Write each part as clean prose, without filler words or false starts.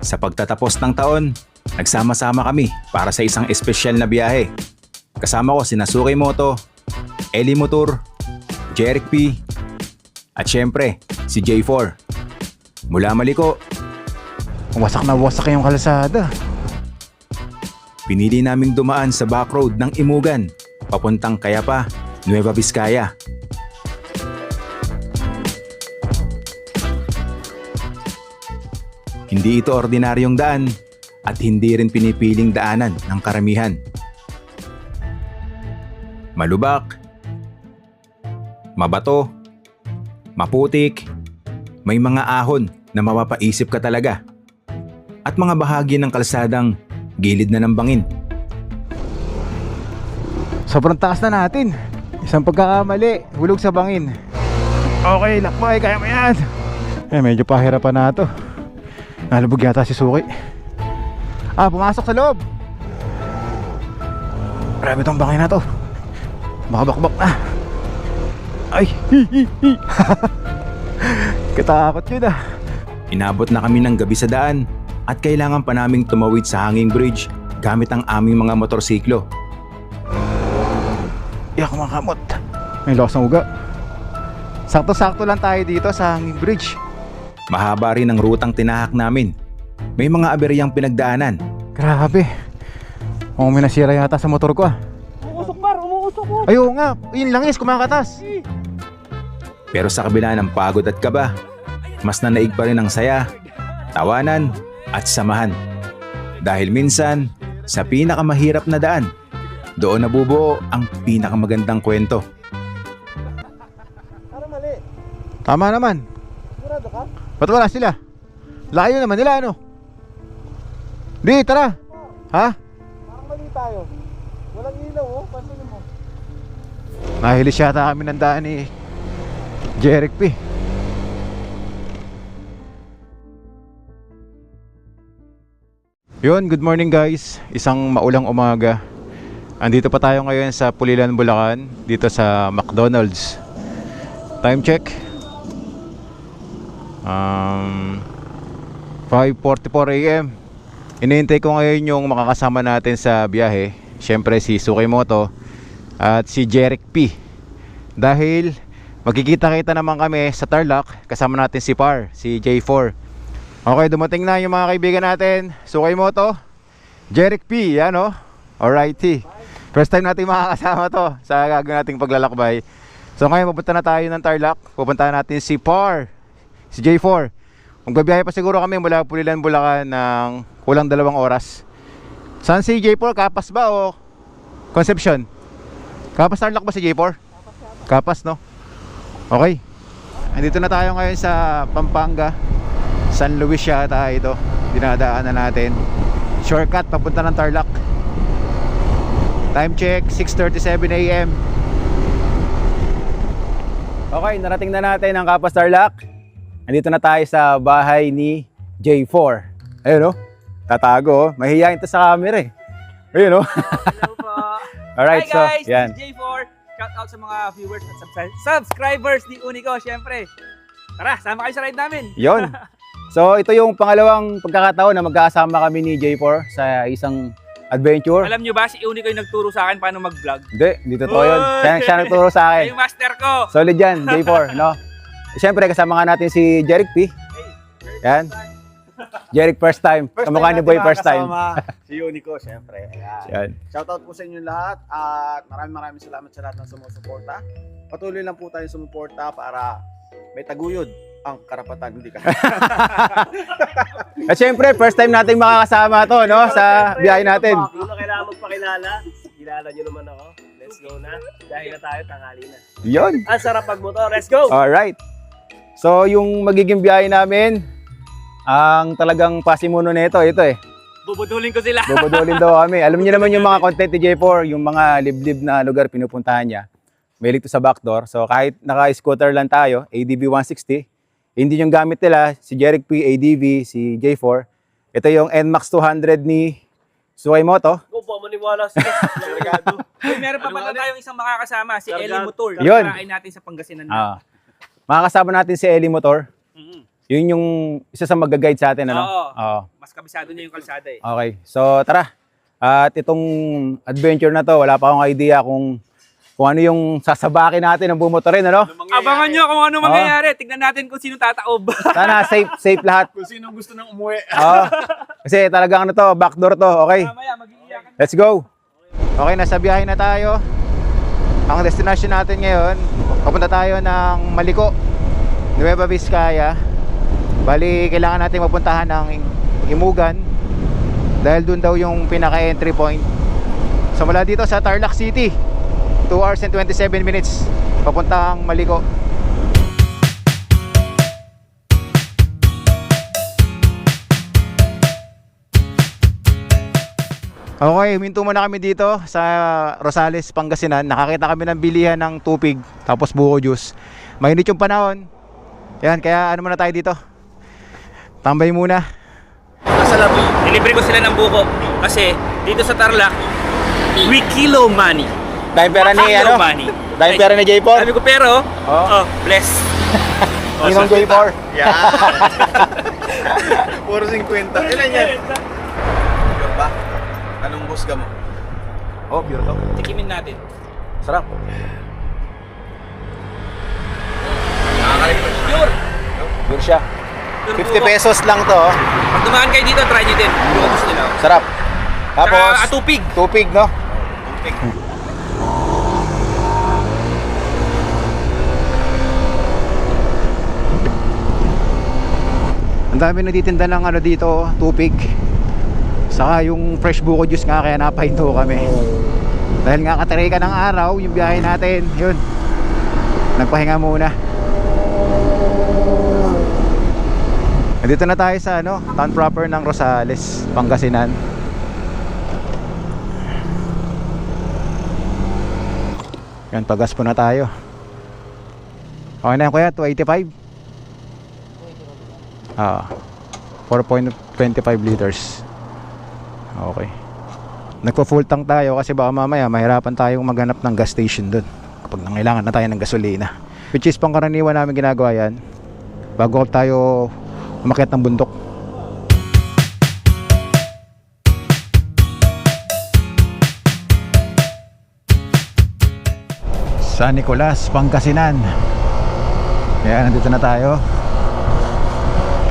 Sa pagtatapos ng taon, nagsama-sama kami para sa isang espesyal na biyahe. Kasama ko sina Sukimoto, Eli Motor, Jeric P, at syempre si J4. Mula Maliko, Wasak na wasak yung kalsada. pinili naming dumaan sa back road ng Imugan, papuntang Cayapa, Nueva Vizcaya. Hindi ito ordinaryong daan at hindi rin pinipiling daanan ng karamihan. Malubak, mabato, maputik, may mga ahon na mapapaisip ka talaga, at mga bahagi ng kalsadang gilid na ng bangin. Sobrang taas na natin. Isang pagkakamali, hulog sa bangin. Okay, lakbay, kaya mo yan. Medyo pahirapan na ito. Nalubog yata si Suki. Pumasok sa loob. Grabe tong bangin na to. Makabakbak na. Ay, katakot yun ah. Inabot na kami ng gabi sa daan at kailangan pa naming tumawid sa hanging bridge gamit ang aming mga motorsiklo. Iyak kumakamot. May lakas ng uga. Sakto-sakto lang tayo dito sa hanging bridge. Mahaba rin ang rutang tinahak namin. May mga aberyang pinagdaanan. Grabe. May nasira yata sa motor ko ah. Umuusok Mar, umuusok mo. Ayaw nga, yun langis, kumakatas. Pero sa kabila ng pagod at kaba, mas nanaig pa rin ang saya, tawanan at samahan. Dahil minsan, sa pinakamahirap na daan, doon nabubuo ang pinakamagandang kwento. Para mali. Tama naman. Sigurado ka? Ba't wala sila? Layo naman nila ano? Di, tara. Ha? Parang mali tayo. Walang ilaw oh, pansinin mo. Nahilis yata kami ng daan ni Jeric P. Yun, good morning guys. Isang maulang umaga. Andito pa tayo ngayon sa Pulilan, Bulacan. Dito sa McDonald's. Time check 5:44 AM. Iniintay ko ngayon yung makakasama natin sa biyahe. Siyempre si Sukimoto at si Jeric P. Dahil magkikita-kita naman kami sa Tarlac. Kasama natin si Par, si J4. Okay, dumating na yung mga kaibigan natin. Sukimoto, Jeric P, yan o. Alrighty. First time natin makakasama to sa gagawin nating paglalakbay. So ngayon pupunta na tayo ng Tarlac. Pupuntahan natin si Par, si J4. Magbabiyahe pa siguro kami mula Pulilan, Bulacan ng kulang 2 oras. Saan si J4? Kapas ba o Concepcion? Kapas Tarlac ba si J4? Kapas no? Okay. Andito na tayo ngayon sa Pampanga. San Luis yata ito. Dinadaanan natin. Shortcut papunta ng Tarlac. Time check 6:37 AM. Okay, narating na natin ang Kapas Tarlac. Andito na tayo sa bahay ni J4. Ayun o, tatago o. Mahihayin to sa camera eh. Ayun o. Hello po. Alright, Hi guys, so yan. this is J4. Shout out sa mga viewers at subscribers ni Unico, syempre. Tara, sama kayo sa ride namin. Yun. So ito yung pangalawang pagkakataon na magkakasama kami ni J4 sa isang adventure. Alam nyo ba, si Unico yung nagturo sa akin paano mag-vlog. Hindi totoo yun. Siya nagturo sa Siya akin. yung master ko. Solid yan, J4, no? Siyempre, kasama nga natin si Jeric P. Yan. Jeric, first time. Kamukha ni Boy, first time. Si Unico, syempre. Ayan. Yan. Shoutout po sa inyo lahat at maraming salamat sa lahat ng sumusuporta. Patuloy lang po tayong sumuporta para may taguyod ang karapatan, hindi ka. At siyempre, first time nating makakasama to, no? Sa biyahe natin. Hindi na kailangan magpakilala. Kilala nyo naman ako. Let's go na. Dahil na tayo, tanghali na. Yun. Ang sarap magmotor. Let's go! Alright. So, yung magiging biyahe namin, ang talagang pasimuno nito, ito eh. Bubudulin ko sila. Bubudulin daw kami. Alam niyo naman yung mga content ni J4, yung mga liblib na lugar pinupuntahan niya. May to sa backdoor. So, kahit naka-scooter lang tayo, ADV 160, hindi yung gamit nila, si Jeric P, ADV, si J4. Ito yung NMAX 200 ni Sukimoto. Kung pa maniwala sila. Delikado. Uy, meron pa pala tayong isang makakasama, si Eli Motor. Yun. Karain natin sa Pangasinan. Makakasama natin si Eli Motor. Yun yung isa sa mag-guide sa atin, ano? Oo. Oo. Mas kabisado niya yung kalsada eh. Okay. So, tara. At itong adventure na to, wala pa akong idea kung ano yung sasabakin natin ng bumotorin, ano? Abangan nyo kung ano mangyayari. Tignan natin kung sino tataob. Sana safe lahat. Kung sino gusto nang umuwi. Oo. Kasi talagang ano to, backdoor to. Okay. Mamaya, mag-iiyakan. Let's go. Okay, nasa biyahe na tayo. Ang destination natin ngayon, papunta tayo ng Maliko, Nueva Vizcaya. Bali, kailangan natin mapuntahan ng Imugan dahil dun daw yung pinaka-entry point. So mula dito sa Tarlac City, 2 hours and 27 minutes papuntang Maliko. Okay, huminto muna kami dito sa Rosales, Pangasinan. Nakakita kami ng bilihan ng tupig tapos buko juice. Mainit yung panahon. Yan, kaya ano muna tayo dito. Tambay muna. Nilibre ko sila ng buko kasi dito sa Tarlac, we kilo money. Dahil pera ni, Kilo ano? money. Dahil pera ni J4. Sabi ko pero, Oh. bless. Ninong J4. Yan. Puro 50. Ilan yan? Pure ba? Anong husga mo? Oh, pure to. Tikimin natin. Sarap. Nakakalimut. Pure. Pure siya. Pure 50 buko. pesos lang to. Oh. Pag dumaan kayo dito, try nyo din. Buko gusto nila. Sarap. Tapos, Saka, tupig. tupig, no? Tupig. Ang dami nagtitinda ng ano dito, tupig. Saka yung fresh buko juice nga, kaya napahinto kami. Dahil nga katarika ng araw, yung biyahe natin, yun. Nagpahinga muna. Nandito na tayo sa ano, town proper ng Rosales, Pangasinan. Yan, pagas po na tayo. Okay na yan kuya, 285? Ah, 4.25 liters. Okay. Nagpo-full tank tayo kasi baka mamaya mahirapan tayong maghanap ng gas station doon kapag nangailangan na tayo ng gasolina. Which is pangkaraniwan namin ginagawa yan bago tayo umakyat ng bundok. San Nicolas, Pangasinan. Kaya nandito na tayo.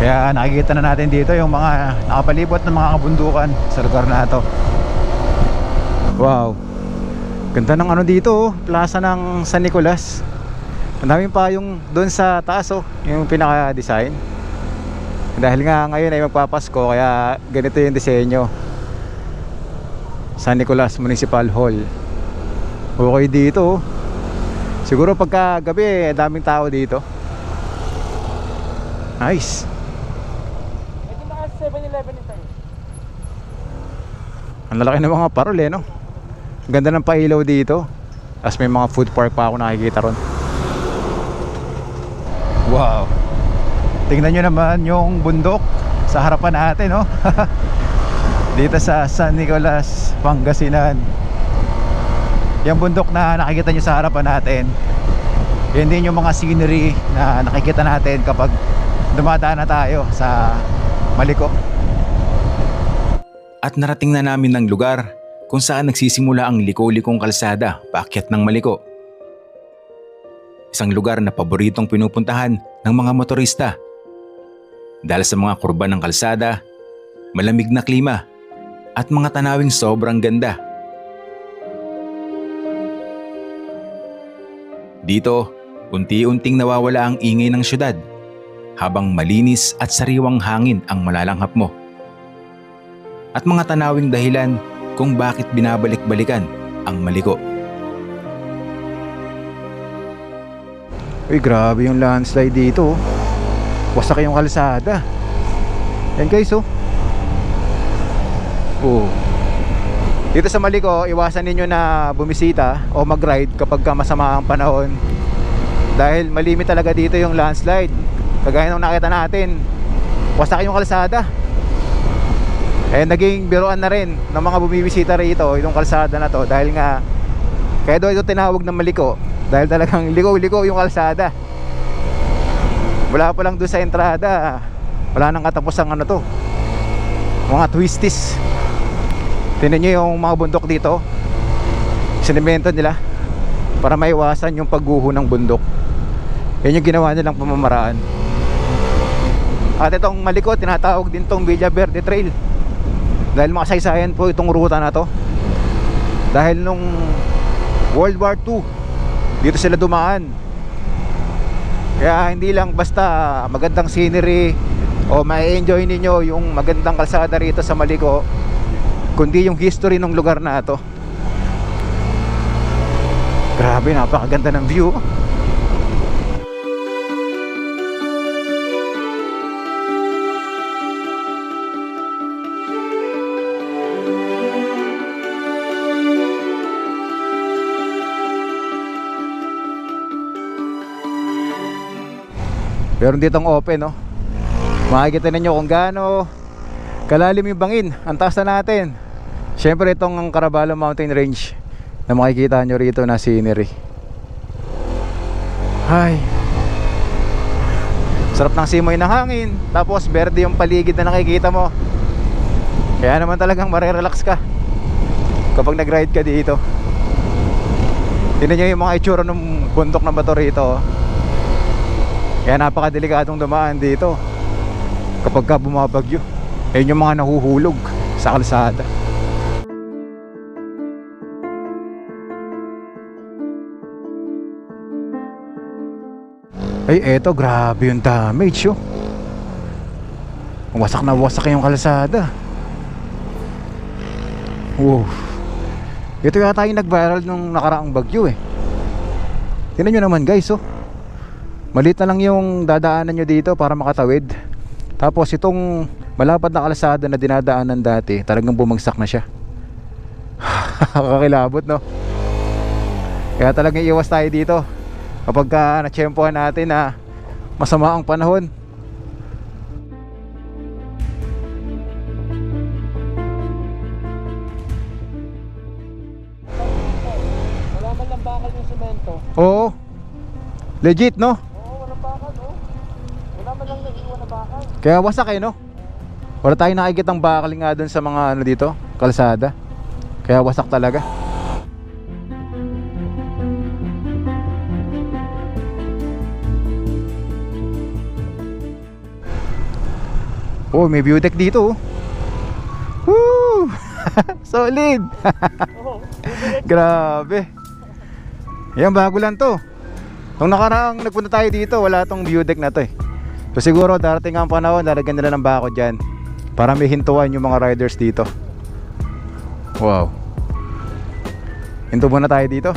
Kaya nakikita na natin dito yung mga nakapalibot ng mga kabundukan sa lugar na ito. Wow. Ganda ng ano dito, plaza ng San Nicolas. Ang daming pa yung doon sa taas, yung pinaka-design. Dahil nga ngayon ay magpapasko, kaya ganito yung disenyo. San Nicolas Municipal Hall. Okay dito. Siguro pagka gabi, daming tao dito. Nice. Ito na 7-Eleven ito. Ang lalaki ng mga parol no? Ang ganda ng pailaw dito. Tapos may mga food park pa ako nakikita ron. Wow. Tingnan nyo naman yung bundok sa harapan natin, no? Dito sa San Nicolas, Pangasinan. Yung bundok na nakikita nyo sa harapan natin, yun din yung mga scenery na nakikita natin kapag dumadaan na tayo sa Maliko. At narating na namin ng lugar kung saan nagsisimula ang liko-likong kalsada paakyat ng Maliko. Isang lugar na paboritong pinupuntahan ng mga motorista. Dahil sa mga kurba ng kalsada, malamig na klima, at mga tanawing sobrang ganda. Dito, unti-unting nawawala ang ingay ng syudad, habang malinis at sariwang hangin ang malalanghap mo. At mga tanawing dahilan kung bakit binabalik-balikan ang Maliko. Uy, grabe yung landslide dito. Wasak yung kalsada. Yan guys, oh. Dito sa Maliko, iwasan ninyo na bumisita o mag-ride kapag masama ang panahon. Dahil malimit talaga dito yung landslide. Kagaya nung nakita natin, wasak yung kalsada. Eh, naging biruan na rin ng mga bumibisita rito itong kalsada na to. Dahil nga, kaya doon ito tinawag ng Maliko. Dahil talagang liko-liko yung kalsada. Wala pa lang doon sa entrada, wala nang katapos ang ano to, mga twisties. Tingnan nyo yung mga bundok dito, sinimento nila para maiwasan yung pagguho ng bundok. Yan yung ginawa nilang pamamaraan. At itong malikot, tinatawag din tong Villa Verde Trail dahil makasaysayan po itong ruta na to. Dahil nung World War II dito sila dumaan. Kaya hindi lang basta magandang scenery o ma-enjoy ninyo yung magandang kalsada rito sa Maliko, kundi yung history ng lugar na to. Grabe, napakaganda ng view. Pero ditong open, no? Makikita ninyo kung gaano kalalim yung bangin. Ang taas na natin. Siyempre itong Caraballo Mountain Range na makikita nyo rito na scenery. Ay, sarap ng simoy ng hangin. Tapos berde yung paligid na nakikita mo. Kaya naman talagang marerelax ka kapag nag-ride ka dito. Tingnan nyo yung mga itsura ng bundok na bato rito. Kaya napakadelikadong dumaan dito kapag ka bumabagyo. Ayun yung mga nahuhulog sa kalsada. Ay, eto, grabe yung damage, oh. Wasak na wasak yung kalsada. Wow. Ito yata yung nag-viral nung nakaraang bagyo, eh. Tingnan nyo naman, guys, oh. Maliit na lang yung dadaanan nyo dito para makatawid. Tapos itong malapad na kalsada na dinadaanan dati, talagang bumagsak na siya. Kakilabot, no? Kaya talagang iwas tayo dito kapag ka natsyempohan natin na masama ang panahon. Wala man lang bakal yung semento. Oo. Legit, no? Wala man lang nag-iwan na bakal. Kaya wasak, eh, no? Wala tayong nakikitang bakal nga dun sa mga ano dito, kalsada. Kaya wasak talaga. Oh, may view deck dito, oh. Woo! Solid! Grabe. Yan, bago lang to. Nung nakaraang nagpunta tayo dito, wala tong view deck na to, eh. So siguro darating ang panahon, lalagyan nila ng bako dyan para may hintuan yung mga riders dito. Wow. Hinto muna tayo dito.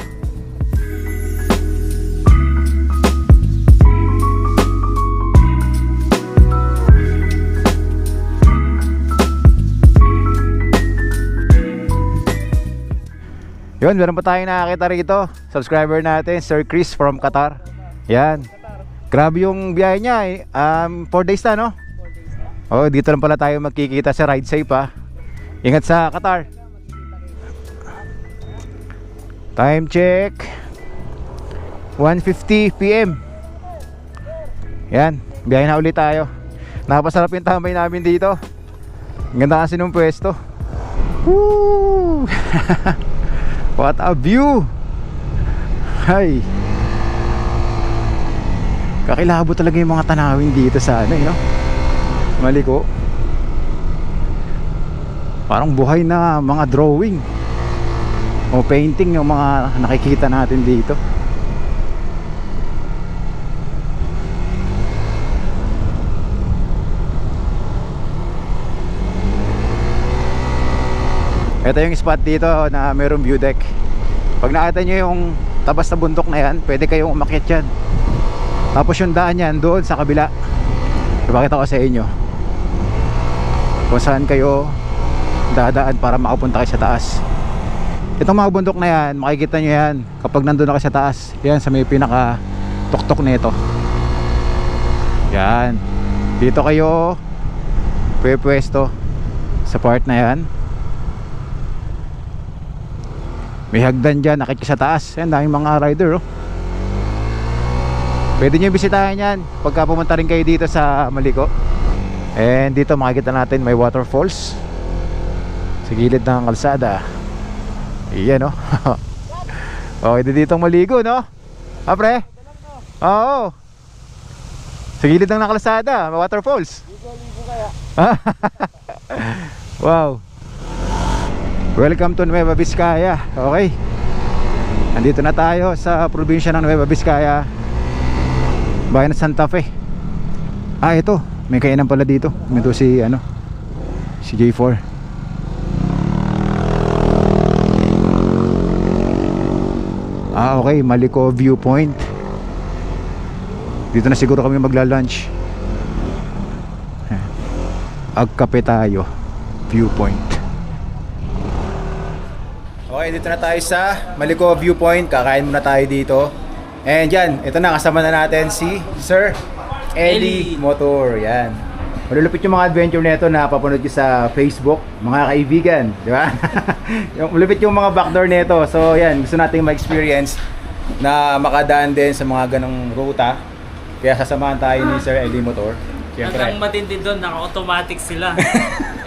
Yun, meron pa tayong nakakita rito. Subscriber natin, Sir Chris from Qatar. Yan. Grabe yung biyahe niya, eh. 4 days na, no? Oh, dito lang pala tayo magkikita sa Ride Safe, ha. Ingat sa Qatar. Time check 1:50 PM. Yan, biyahe na ulit tayo. Napasarap yung tambay namin dito. Ang ganda kasi nung pwesto. Woo! What a view! Hay! Kakilabo talaga yung mga tanawin dito sa ano, no? Maliko. Parang buhay na mga drawing o painting yung mga nakikita natin dito. Ito yung spot dito na mayroong view deck. Pag nakita nyo yung tabas na bundok na yan, pwede kayong umakyat dyan. Tapos yung daan yan doon sa kabila. Ipakita ko sa inyo kung saan kayo dadaan para makapunta kayo sa taas. Itong mga bundok na yan, makikita nyo yan kapag nandun na kayo sa taas. Yan sa may pinaka tuktok nito. Yan. Dito kayo pwesto sa part na yan. May hagdan dyan, nakikita sa taas. Yan, daming mga rider, oh. Pwede nyo bisitahin yan pagka pumunta rin kayo dito sa Maliko. And dito makikita natin may waterfalls sa gilid ng kalsada. Iyan, no? Okay, dito maligo, no? Ah, pre? Oo. Sa gilid ng kalsada, may waterfalls. Wow. Welcome to Nueva Vizcaya. Okay. Andito na tayo sa probinsya ng Nueva Vizcaya, bayan ng Santa Fe. Ah, ito. May kainan pala dito. Ito si si J4. Ah, okay, Maliko Viewpoint. Dito na siguro kami magla-lunch. Agkape tayo. Viewpoint. Okay, dito na tayo sa Maliko Viewpoint. Kakain muna tayo dito. And yan, ito na, kasama na natin si Sir Eli Motor. Yan. Malulupit yung mga adventure nito na papanood ko sa Facebook, mga kaibigan, di ba? Malulupit yung mga backdoor nito. So yan, gusto nating ma-experience na makadaan din sa mga ganong ruta. Kaya sasamahan tayo ni Sir Eli Motor. Siyempre. Ang matindi doon, naka-automatic sila.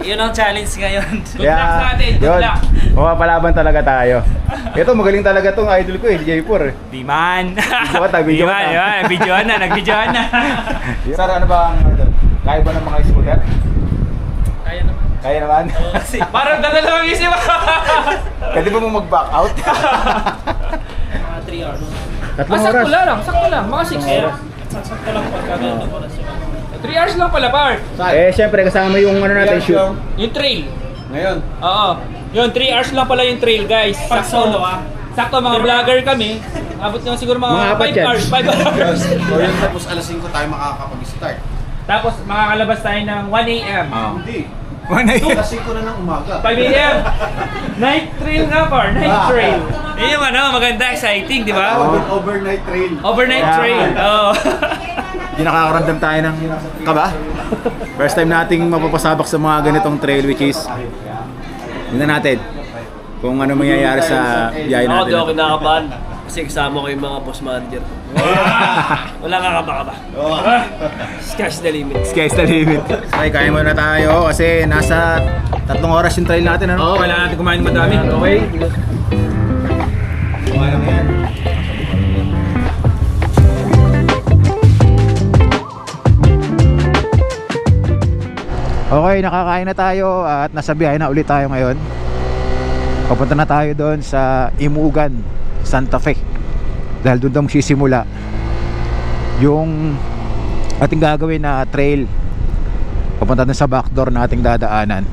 Yun ang challenge ngayon. Good luck sa atin, good yun, luck. mapapalaban talaga tayo. Ito, magaling talaga tong idol ko eh, J4 eh. Di man. Video ka, video Di ka. man, di man. Videoan na, nag-videoan na. Sir, ano ba ang kaya ba ng mga scooter? Kaya naman. Kaya naman? Kasi, Parang dadalawang isip. Pwede ba mo mag-back out? mga 3 hours. Tatlong Sakto oras. lang, sakto lang. Mga 6 Kaya, sasakto lang pagka ganun oras yun. 3 hours lang pala, Bart. Eh, syempre kasama yung natin shoot. Yung trail. Ngayon. Oo. Yun, 3 hours lang pala yung trail, guys. Pag solo Sakto, mga vlogger kami. Abot naman siguro Mga mga apat 5 yan. hours. 5 hours. So yun, tapos alas 5 tayo makakapag-start. Tapos makakalabas tayo ng 1 a.m. Hindi. Manay. Alas 5 na ng umaga. 5 a.m. Night trail nga, Par. Night trail. Yun yung maganda, exciting, di ba? Overnight trail. Overnight Yeah. trail. Oo. Hindi nakakaramdam tayo ng kaba. First time nating mapapasabak sa mga ganitong trail, which is yun na natin kung ano mangyayari sa biyahe Ako natin. di ako kinakabahan. Kasi kasama ko yung mga boss manager. Wala kaba-kaba. Sky's the limit. Sky's the limit. Okay, kaya muna tayo kasi nasa 3 oras yung trail natin, ano? Oo, kailangan natin kumain madami. Okay? Okay lang yan. Okay, nakakain na tayo at nasa biyahe na ulit tayo ngayon. Papunta na tayo doon sa Imugan, Santa Fe. Dahil doon daw magsisimula yung ating gagawin na trail papunta doon sa backdoor na ating dadaanan.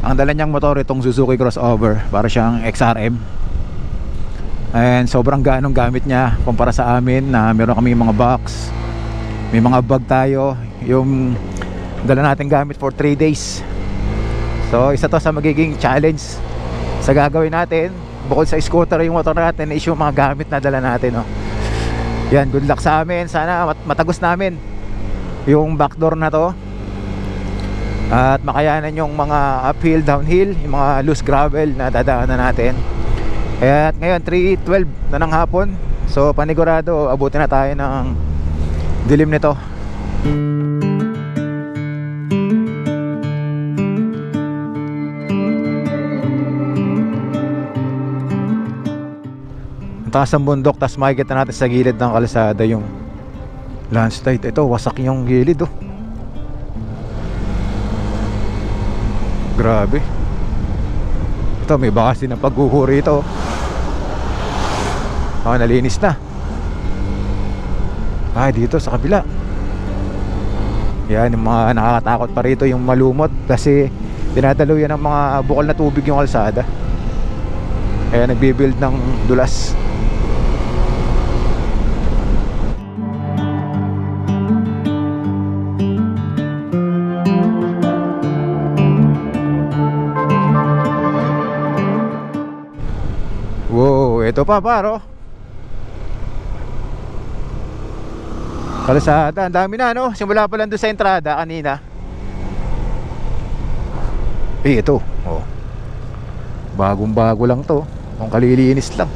Ang dala niyang motor itong Suzuki Crossover, para siyang XRM. And sobrang ganong gamit niya kumpara sa amin na meron kami mga box, may mga bag tayo. Yung dala natin gamit for 3 days. So isa to sa magiging challenge sa gagawin natin. Bukod sa scooter yung motor natin is yung mga gamit na dala natin, no? Yan, good luck sa amin. Sana matagos namin yung backdoor na to at makayanan yung mga uphill, downhill, yung mga loose gravel na dadaanan natin. At ngayon 3:12 na ng hapon. So panigurado abutin na tayo ng dilim nito. Taas ng bundok, tas makikita natin sa gilid ng kalsada yung landslide. Ito, wasak yung gilid, oh. Grabe. Ito, may bakas din ng paghuhuri ito, oh. Nalinis na. Dito sa kabila. Yan, yung mga nakakatakot pa rito, yung malumot kasi dinadalo yan ng mga bukal na tubig yung kalsada. Kaya nagbibuild ng dulas. Wow, ito pa paro. Kalsada, ang dami na, no? Simula pa lang doon sa entrada kanina. Ito, oh. Bagong-bago lang to. Kung kalilinis lang.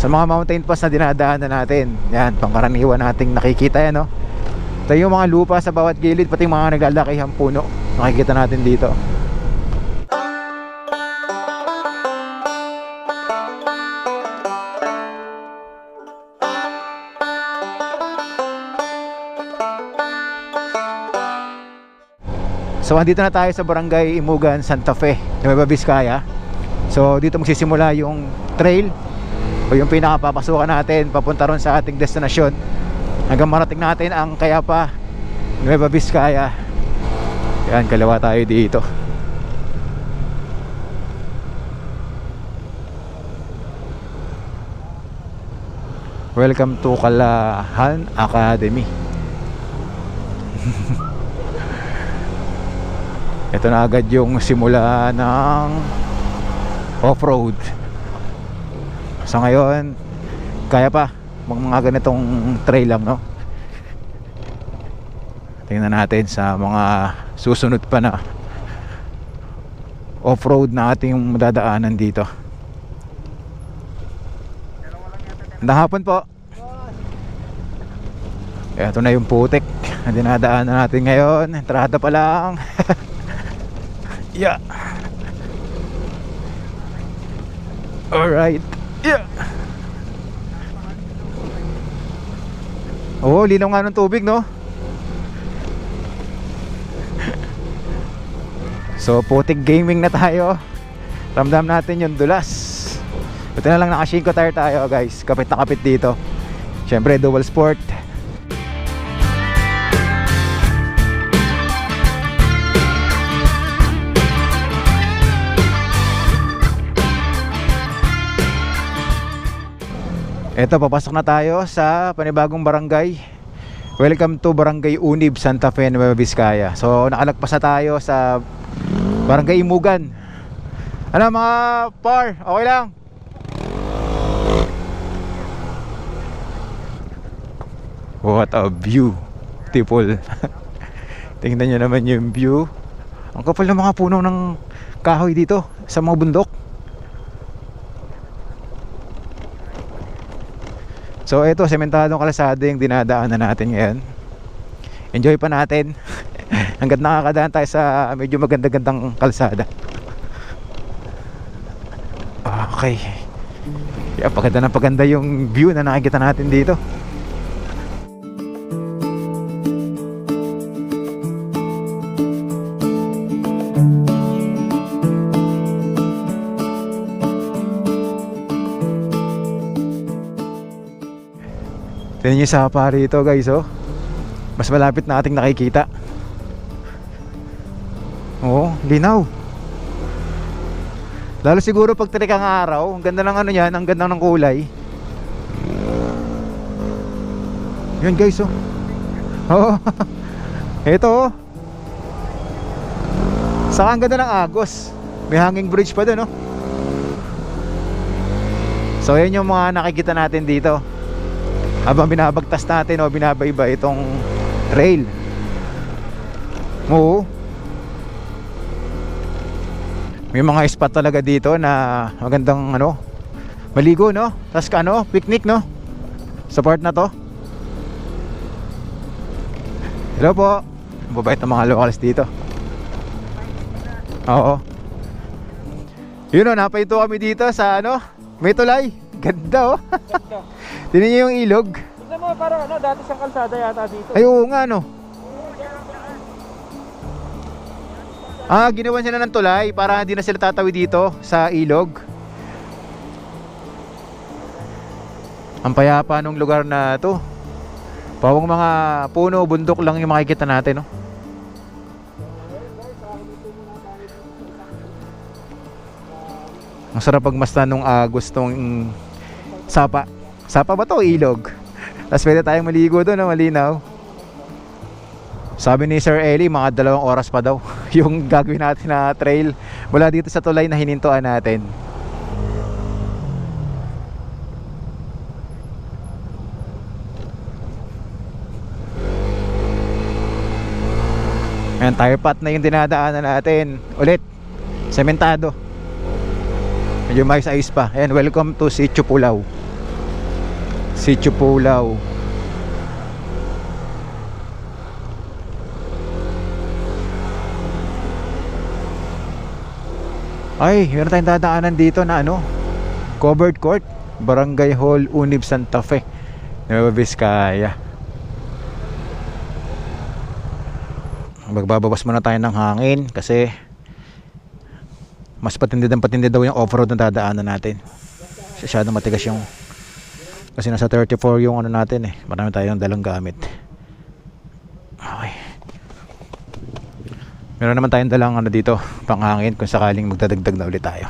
sa mga mountain pass na dinadaanan natin. Yan, pangkaraniwan nating nakikita yan, no? Ito yung mga lupa sa bawat gilid, pati yung mga naglalakihang puno. Nakikita natin dito. So andito na tayo sa Barangay Imugan, Santa Fe, Nueva Vizcaya. So dito magsisimula yung trail o yung pinakapapasukan natin papunta ron sa ating destinasyon hanggang marating natin ang Cayapa, Nueva Vizcaya. Yan, kaliwa tayo dito. Welcome to Kalahan Academy. Ito na agad yung simula ng off-road. So ngayon, kaya pa mga ganitong trail lang, no? Tingnan natin sa mga susunod pa na off-road na ating madadaanan dito. Magandang hapon po. Ito na yung putik na dinadaanan natin ngayon. Entrada pa lang. Yeah. Alright. Yeah. Oh, linaw nga ng tubig, no? So, putik gaming na tayo. Ramdam natin yung dulas. Ito na lang, naka-shinko tire tayo, guys. Kapit na kapit dito. Siyempre, dual sport. Ito, papasok na tayo sa panibagong barangay. Welcome to Barangay Unib, Santa Fe, Nueva Vizcaya. So, nakalagpas na tayo sa Barangay Imugan. Ano mga par? Okay lang? What a view. Beautiful. Tingnan nyo naman yung view. Ang kapal ng mga puno ng kahoy dito sa mga bundok. So ito, sementadong kalsada yung dinadaanan natin ngayon. Enjoy pa natin. Hanggat nakakadaan tayo sa medyo maganda-gandang kalsada. Okay. Yeah, paganda na paganda yung view na nakikita natin dito. Tignan nyo sa sapa rito, guys, oh. Mas malapit na ating nakikita. Oo, linaw. Lalo siguro pag tirik ang araw. Ang ganda ng ano yan, ang ganda ng kulay. Yun, guys, oh. Oo. Ito, oh. Saka ang ganda ng agos. May hanging bridge pa dun, oh. So yun yung mga nakikita natin dito habang binabagtas natin o binabayba itong rail. Oo. May mga spot talaga dito na magandang ano, maligo, no? Tapos ano, picnic, no? Sa part na to. Hello po. Mabait ng mga locals dito. Oo. Yun, o, napaito kami dito sa ano, may tulay. Ganda, oh. Tignan niyo yung ilog. Tignan mo, parang ano, dati siyang kalsada yata dito. Ay, oo nga, no. Ah, ginawan sila ng tulay para hindi na sila tatawid dito sa ilog. Ang payapa nung lugar na to. Pawang mga puno, bundok lang yung makikita natin, no. Ang sarap pagmasdan nung agos tong sapa. Sapa ba to? Ilog. Tapos pwede tayong maligo doon, no? Malinaw. Sabi ni Sir Eli, mga 2 oras pa daw yung gagawin natin na trail mula dito sa tulay na hinintuan natin. Ayan, tire path na yung dinadaanan natin. Ulit, sementado. Medyo mais-ayos pa. Ayan, welcome to Sitio Pulao. Sitio Pulaw. Ay, meron tayong dadaanan dito na ano, covered court, Barangay Hall, Unib, Santa Fe, Nueva Vizcaya. Magbabawas muna tayo ng hangin kasi mas patindi daw yung off-road na dadaanan natin. Masyadong matigas yung, kasi nasa 34 yung ano natin eh, marami tayong dalang gamit. Okay, meron naman tayong dalang ano dito, panghangin kung sakaling magdadagdag na ulit tayo.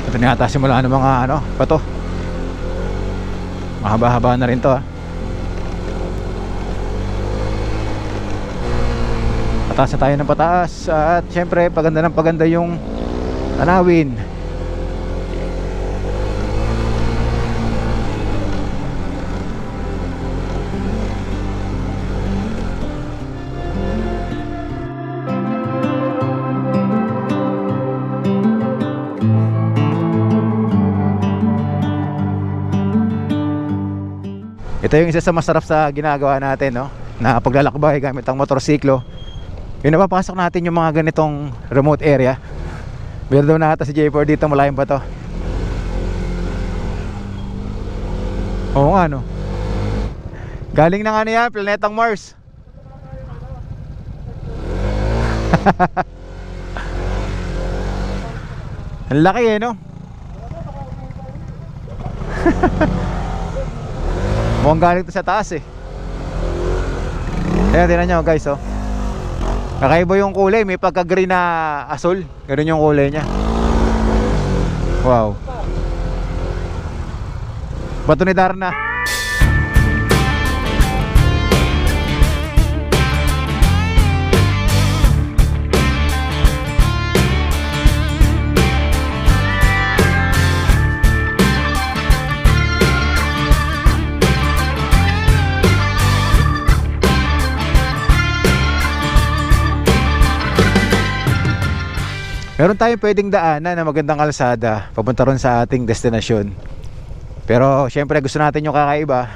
Ito na yata simula ng mga ano, pato. Mahaba-haba na rin to ha. Pataas na tayo ng pataas. At syempre paganda ng paganda yung tanawin. Ito yung isa sa masarap sa ginagawa natin, no? Na paglalakbay gamit ang motorsiklo. Yung napapasok natin yung mga ganitong remote area. Meron daw na ata si J4 dito, malalim pa to. Oo nga, no? Galing na nga niya, planetang Mars. Ang laki eh, no? Mukhang galing to sa taas eh. Ayan, tingnan nyo guys, oh. Kakaiba yung kulay, may pagka green na asul. Ganun yung kulay niya. Wow. Bato ni Darna. Meron tayong pwedeng daanan na magandang kalsada papunta ron sa ating destinasyon. Pero syempre gusto natin yung kakaiba,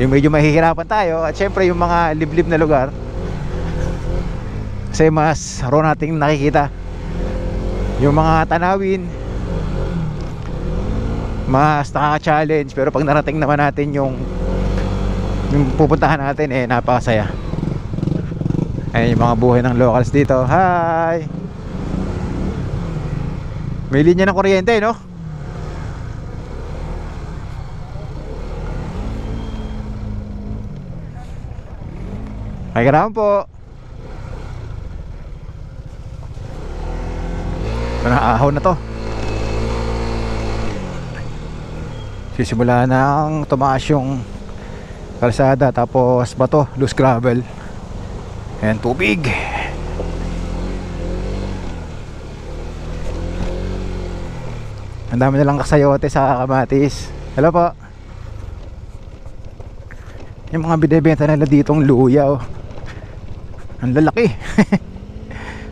yung medyo mahihirapan tayo. At syempre yung mga liblib na lugar, kasi mas ron nating nakikita yung mga tanawin, mas nakaka-challenge. Pero pag narating naman natin yung pupuntahan natin, eh napakasaya. Ayun yung mga buhay ng locals dito. Hi! May linya ng kuryente, no? Ay, kailangan po. Manaahaw na to. Sisimula ng tumaas yung kalsada, tapos bato, loose gravel, and tubig. Ang dami nalang kasayote sa kamatis. Hello po. Yung mga binibenta nila ditong luya, oh. Ang lalaki.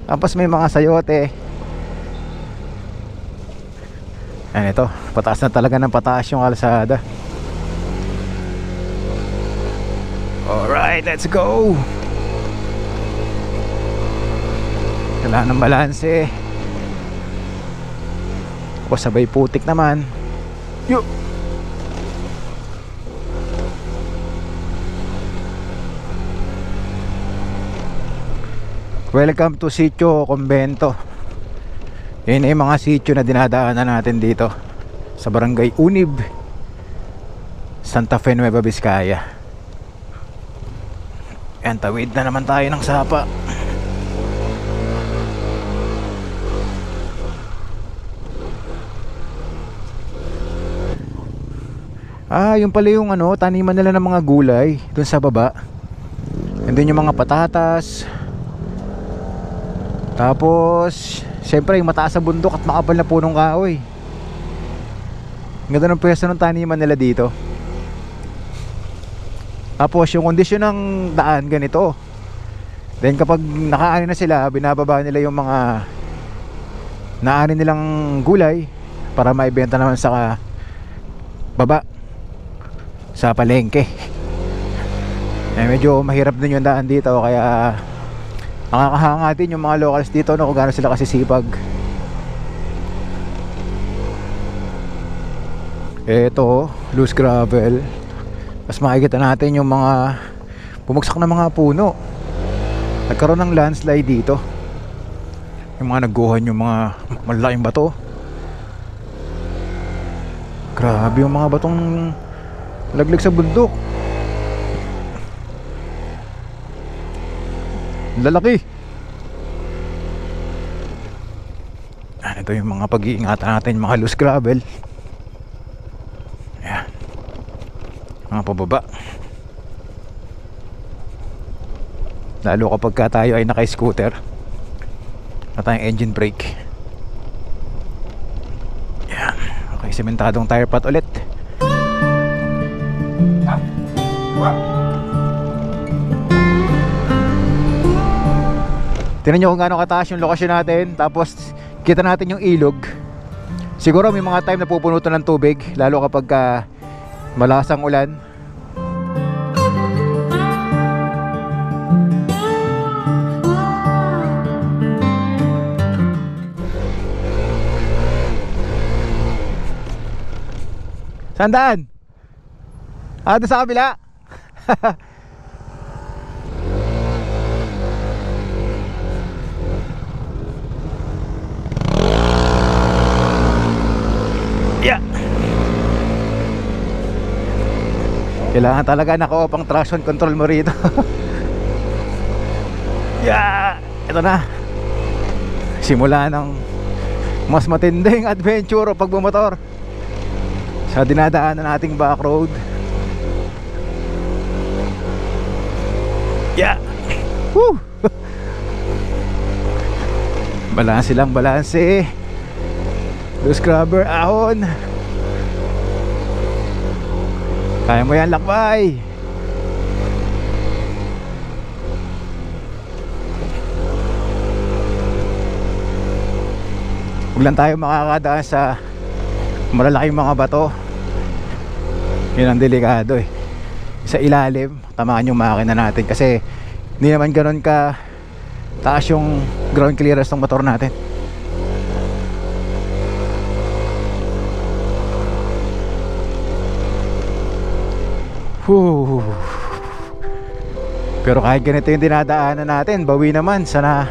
Tapos may mga sayote. Ayan, ito, pataas na talaga ng pataas yung kalsada. Alright, let's go. Kailangan ng balanse. O sabay putik naman. Yo. Welcome to Sitio Convento. Yan ay mga sitio na dinadaanan natin dito sa Barangay Unib, Santa Fe, Nueva Vizcaya. Yan, tawid na naman tayo ng sapa. Ah, yung pala yung ano, taniman nila ng mga gulay dun sa baba. And then yung mga patatas. Tapos siyempre yung mataas sa bundok at makapal na punong kahoy. Ang ganda ng pwesto ng taniman nila dito. Tapos yung kondisyon ng daan ganito. Then kapag nakaani na sila, binababa nila yung mga naani nilang gulay para maibenta naman sa baba sa palengke. Medyo mahirap din yung daan dito, kaya nakakahanga din yung mga locals dito, no, kung gaano sila kasisipag. Eto, loose gravel. Mas makikita natin yung mga bumagsak na mga puno. Nagkaroon ng landslide dito. Yung mga nagguhan yung mga malaking bato. Grabe yung mga batong laglag sa bundok. Lalaki. Ito yung mga pag-iingatan natin, mga loose gravel. Ayan. Mga pababa. Lalo kapag ka tayo ay naka-scooter at tayong engine brake. Yan. Okay, sementadong tire pot ulit. Tingnan nyo kung gaano kataas yung lokasyon natin. Tapos kita natin yung ilog. Siguro may mga time na pupuno ito ng tubig, lalo kapag malakas ang ulan. Sandaan? Doon sa kabila. Yeah. Kailangan talaga naka-off ang traction control mo rito. Yeah. Ito na. Simula ng mas matinding adventure o pagbumotor sa dinadaanan nating back road. Yeah. Woo. Balanse lang, balanse. Loose grabber, ahon. Kaya mo yan, lakbay. Huwag lang tayo makakadaan sa malalaking mga bato. Yun ang delikado eh. Sa ilalim, tamaan yung makina natin kasi hindi naman ganoon ka taas yung ground clearance ng motor natin. Whew. Pero kahit ganito yung dinadaanan natin, bawi naman sa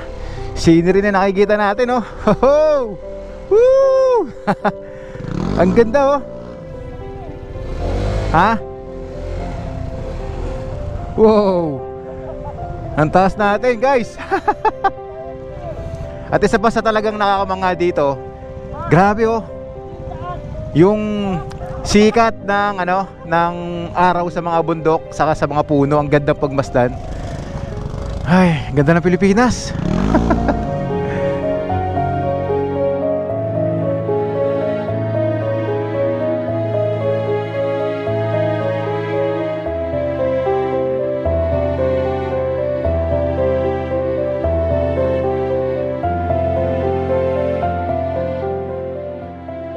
scenery na nakikita natin, oh. Woo! Ang ganda, oh. Ha? Wow! Ang taas natin, guys. At isa pa sa talagang nakakamangha dito, grabe, oh. Yung sikat ng ng araw sa mga bundok saka sa mga puno, ang ganda pagmasdan. Ay, ganda ng Pilipinas.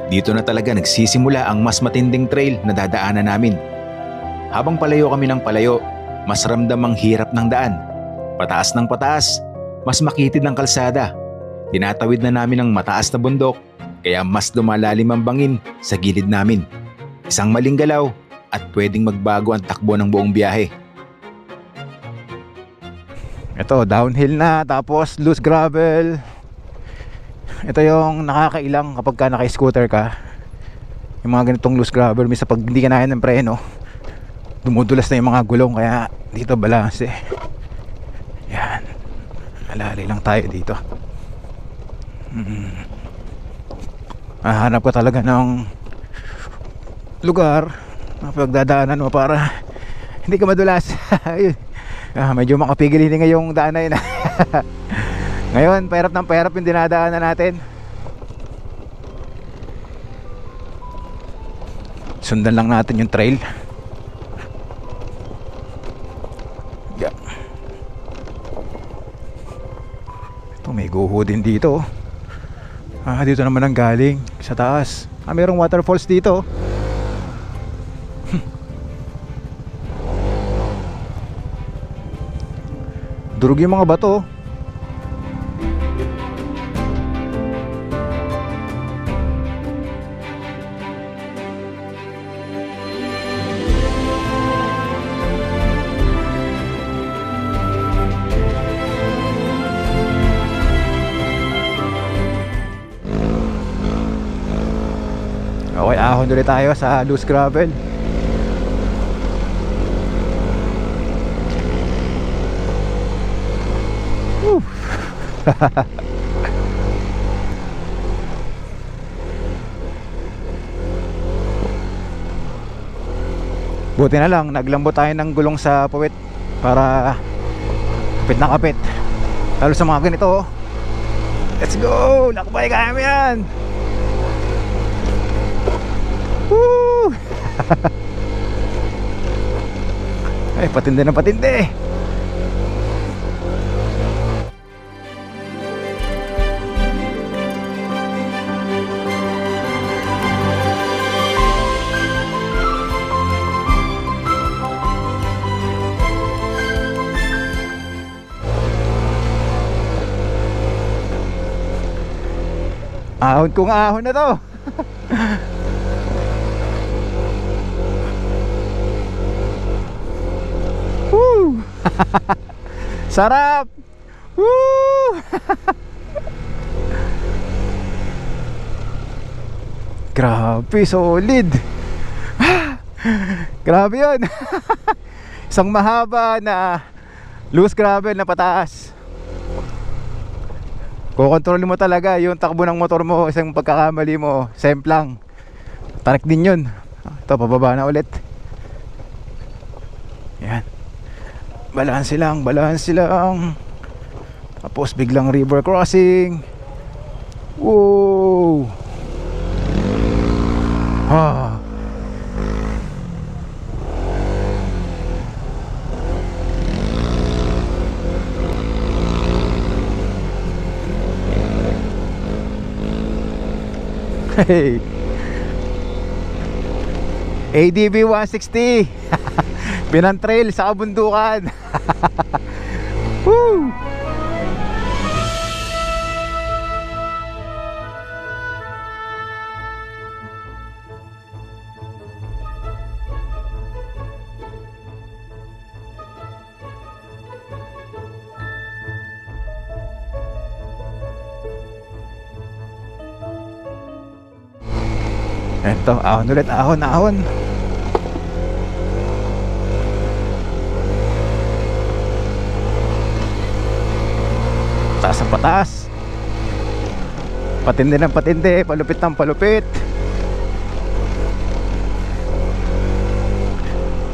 Dito na talaga nagsisimula ang mas matinding trail na dadaanan namin. Habang palayo kami ng palayo, mas ramdam ang hirap ng daan. Pataas ng pataas, mas makitid ang kalsada. Tinatawid na namin ang mataas na bundok, kaya mas lumalalim ang bangin sa gilid namin. Isang maling galaw at pwedeng magbago ang takbo ng buong biyahe. Ito, downhill na, tapos loose gravel. Ito yung nakakailang kapag ka naka-scooter ka. Yung mga ganitong loose gravel, minsan pag hindi ka na ng preno, dumudulas na yung mga gulong, kaya dito balanse. Yan, alali lang tayo dito. Hanap ko talaga ng lugar na pagdadaanan mo para hindi ka madulas. Medyo makapigil hindi ngayong daan na yun. Ngayon, pahirap ng pahirap yung dinadaanan natin. Sundan lang natin yung trail. baho din dito. Dito naman ang galing sa taas. Mayroong waterfalls dito. Durog yung mga bato. Okay, ahon ulit tayo sa loose gravel. Woo. Buti na lang, naglambot tayo ng gulong sa puwit para kapit na kapit. Lalo sa mga ganito. Let's go! Lakbay, kaya mo yan! Woo! Ay, patindi na patindi. Ahon kong ahon na to. Woo! Sarap! Woo! Grabe, solid. Grabe yun. Isang mahaba na loose gravel na pataas. Kukontrolin mo talaga yung takbo ng motor mo. Isang pagkakamali mo, semplang tarik din yun. Ito, pababa na ulit. Yan. Balanse lang, balanse lang. Tapos biglang river crossing. Whoa! Ah. Hey. ADB 160. Pinantrail sa kabundukan. Woo! Ito, ahon ulit, ahon, ahon. Taas ang pataas. Patindi ng patindi, palupit ng palupit.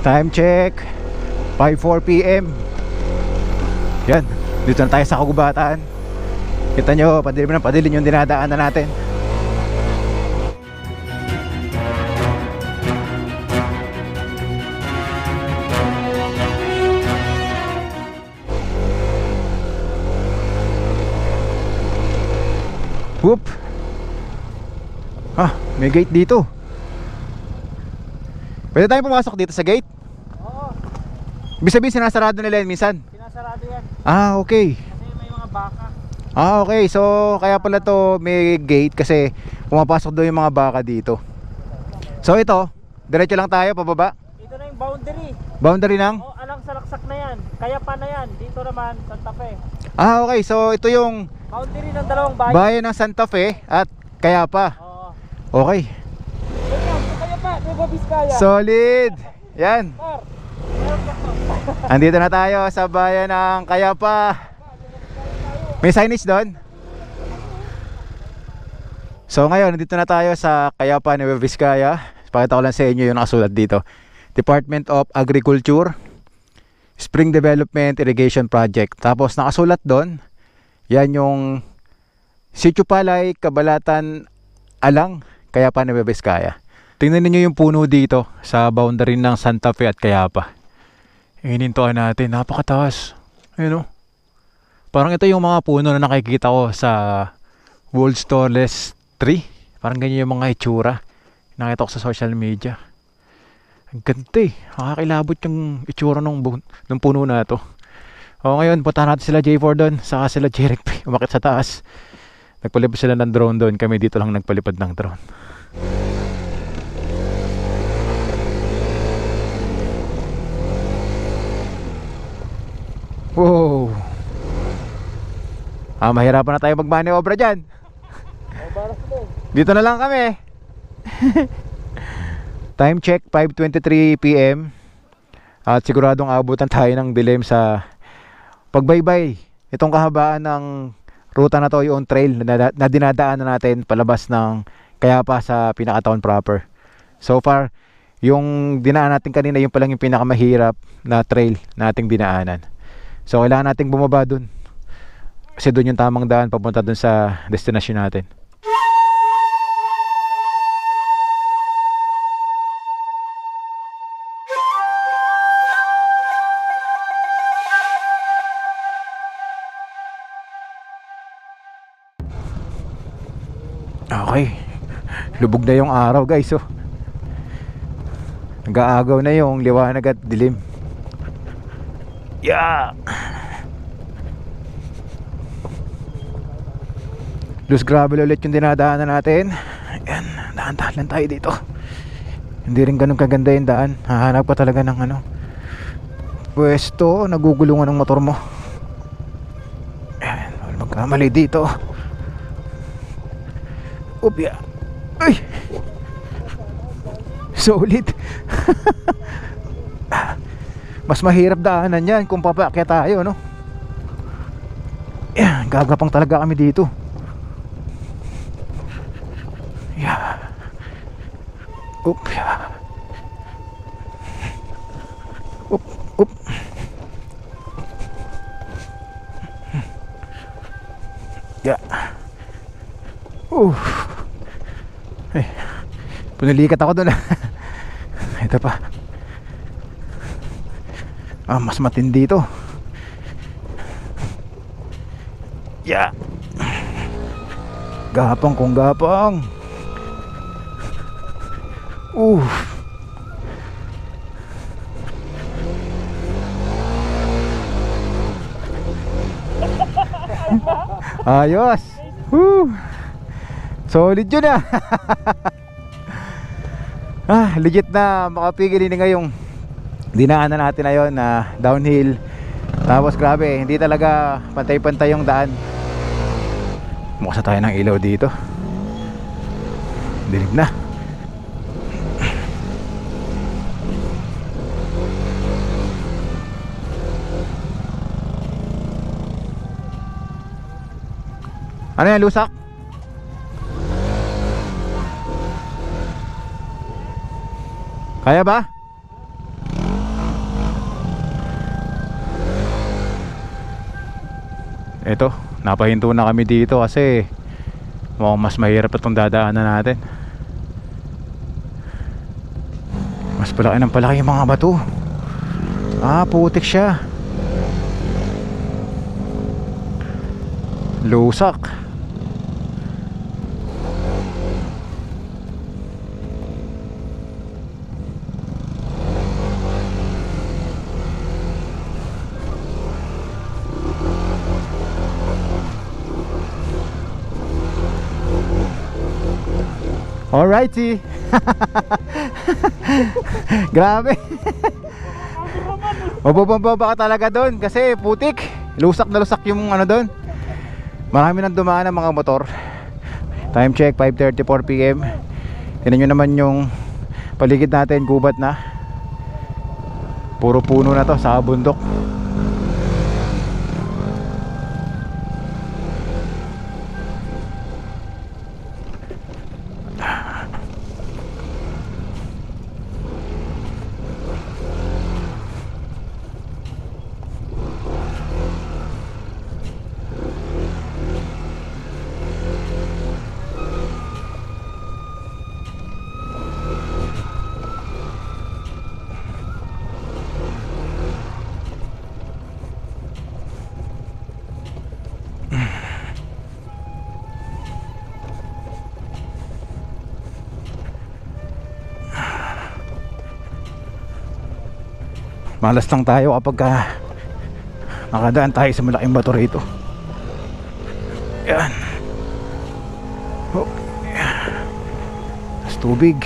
Time check 5:04 PM. Yan, dito na tayo sa kagubatan. Kita nyo, padilim ng padilim yung dinadaanan natin. Whoop. May gate dito. Pwede tayong pumasok dito sa gate? Oo, Ibig sabihin sinasarado nila yan minsan? sinasarado yan. Okay. Kasi may mga baka. Okay, so kaya pala to may gate kasi pumapasok doon yung mga baka dito. So ito, diretso lang tayo pababa. Ito na yung boundary. Boundary ng? O, alang salaksak na yan. Kaya pa na yan. Dito naman, Santa Fe. Okay, so ito yung Boundary ng dalawang bayan. bayan ng Santa Fe at Cayapa. Oo. Okay. Ganyan, sa Kaya pa, Nueva Vizcaya. Solid. Yan. Par, meron ka pa. Andito na tayo sa bayan ng Cayapa. May signage doon? So ngayon, nandito na tayo sa Cayapa, Nueva Vizcaya. Pakita ko lang sa inyo yung nakasulat dito. Department of Agriculture Spring Development Irrigation Project. Tapos nakasulat doon, yan yung Sitio Palay, Cabalatan, Alang, Cayapa, Nueva Vizcaya. Tingnan niyo yung puno dito sa boundary ng Santa Fe at Cayapa. Hinintuan natin, napakataas. Ayun o. Parang ito yung mga puno na nakikita ko sa World's Tallest Tree. Parang ganyan yung mga itsura. Nakita ko sa social media. Ang ganda eh. Nakakilabot yung itsura ng puno na to. O ngayon, punta natin sila J4 doon. Saka sila Jeric P. Umakit sa taas. Nagpalipad sila ng drone doon. Kami dito lang nagpalipad ng drone. Wow. Mahirapan na tayo magmaniobra dyan. Dito na lang kami. Time check 5:23 PM. At siguradong abutan tayo ng dilim sa pagbaybay. Itong kahabaan ng ruta na to, yung trail na dinadaanan natin palabas ng Kayapa sa pinaka-town proper. So far, yung dinaan natin kanina, yung palang yung pinakamahirap na trail na ating dinaanan. So kailangan nating bumaba dun. Kasi dun yung tamang daan papunta dun sa destination natin. Okay. Lubog na yung araw, guys. Oh. Nag-aagaw na yung liwanag at dilim. Yeah. Loose gravel ulit yung dinadaanan natin. Ayan, dahan-dahan lang tayo dito. Hindi rin ganun kaganda yung daan. Hahanap ko talaga ng pwesto. Nagugulungan ng motor mo. Ayan, wala magkamali dito. Upya. Ay! Solid. Mas mahirap daanan yan kung papaakyat tayo, no? Ayan, gagapang talaga kami dito. Yeah. Up. Up. Up. Yeah. Ay, punalikat ako doon. Ito pa. Mas matindi ito. Yeah. Gapang kung gapang. Ayos. Solid yun ah. Legit na makapigil ini ngayong dinaanan natin na yun na downhill. Tapos grabe, hindi talaga pantay-pantay yung daan. Mukha tayo ng ilaw dito. Dilim na. Ano yan, lusak? Kaya ba? Ito, napahinto na kami dito kasi mukhang mas mahirap itong dadaanan natin. Mas palaki ng palaki yung mga bato. Putik siya. Lusak. Alrighty. Grabe. Mabababa ka talaga doon kasi putik. Lusak na lusak yung doon. Marami nang dumaan ng mga motor. Time check 5:34 PM. Tingnan nyo naman yung paligid natin, gubat na. Puro puno na to sa bundok. Malas lang tayo kapag nakadaan tayo sa malaking bato rito. Yan. Oh. Tapos tubig.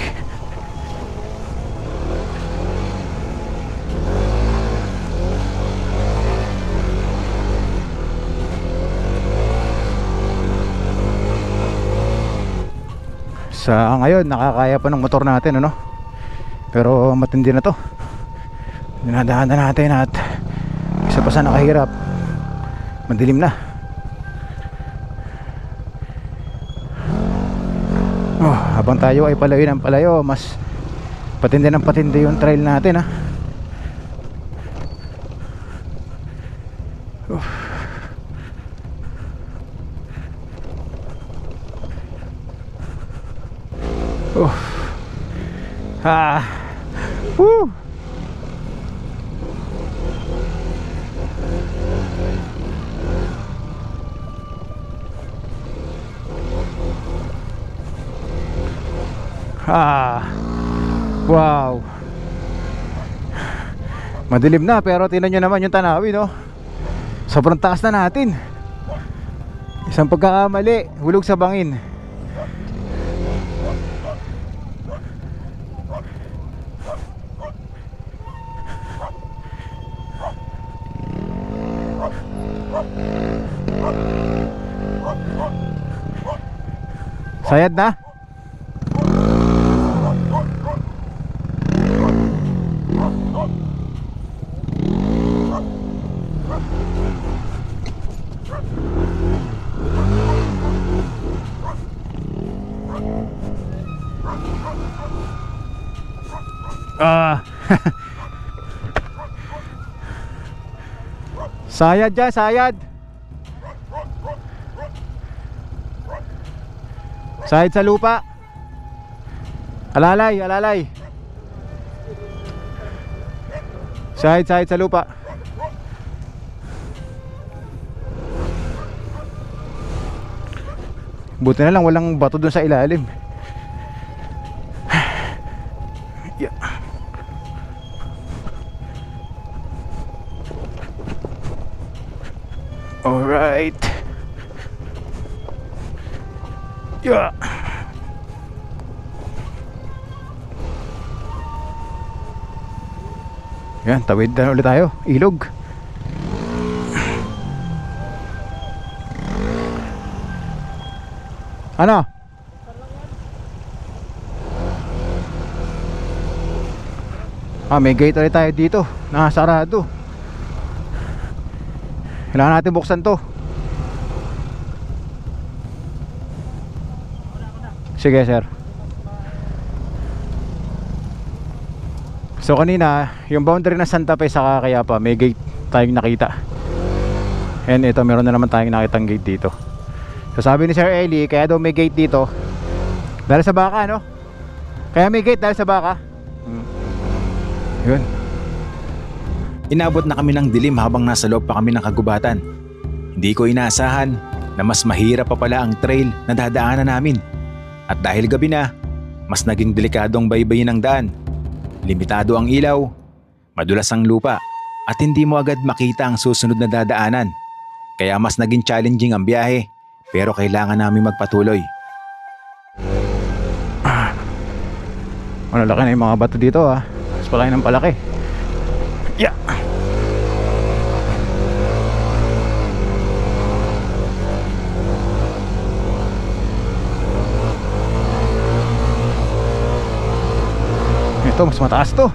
Sa ngayon nakakaya pa ng motor natin, ano? Pero matindi na to. Dinadaanan natin at isa pa sa nakahirap, madilim na. Habang tayo ay palayo ng palayo, mas patindi ng patindi yung trail natin, ha. Woo! Wow. Madilim na pero tingnan nyo naman yung tanawin, no? Sobrang taas na natin. Isang pagkakamali, hulog sa bangin. Sayad na? Sayad dyan, sayad. Sayad sa lupa. Alalay, alalay. Sayad sa lupa. Buti na lang walang bato dun sa ilalim. Yeah. Alright. Yeah. Yan, tawid na ulit tayo. Ilog. Ano? May gate ulit tayo dito. Nakasarado. Kailangan natin buksan to. Sige, sir. So kanina, yung boundary ng Santa Fe sa Cayapa, may gate tayong nakita. And ito, meron na naman tayong nakitang gate dito. So sabi ni Sir Eli, kaya daw may gate dito dahil sa baka, no? Kaya may gate dahil sa baka. Yun. Inabot na kami ng dilim habang nasa loob pa kami ng kagubatan. Hindi ko inaasahan na mas mahirap pa pala ang trail na dadaanan namin. At dahil gabi na, mas naging delikadong baybayin ang daan. Limitado ang ilaw, madulas ang lupa, at hindi mo agad makita ang susunod na dadaanan. Kaya mas naging challenging ang biyahe, pero kailangan namin magpatuloy. Malaki na yung mga bato dito, ha. Mas palaki ng palaki. Yeah. Ito, mas mataas to.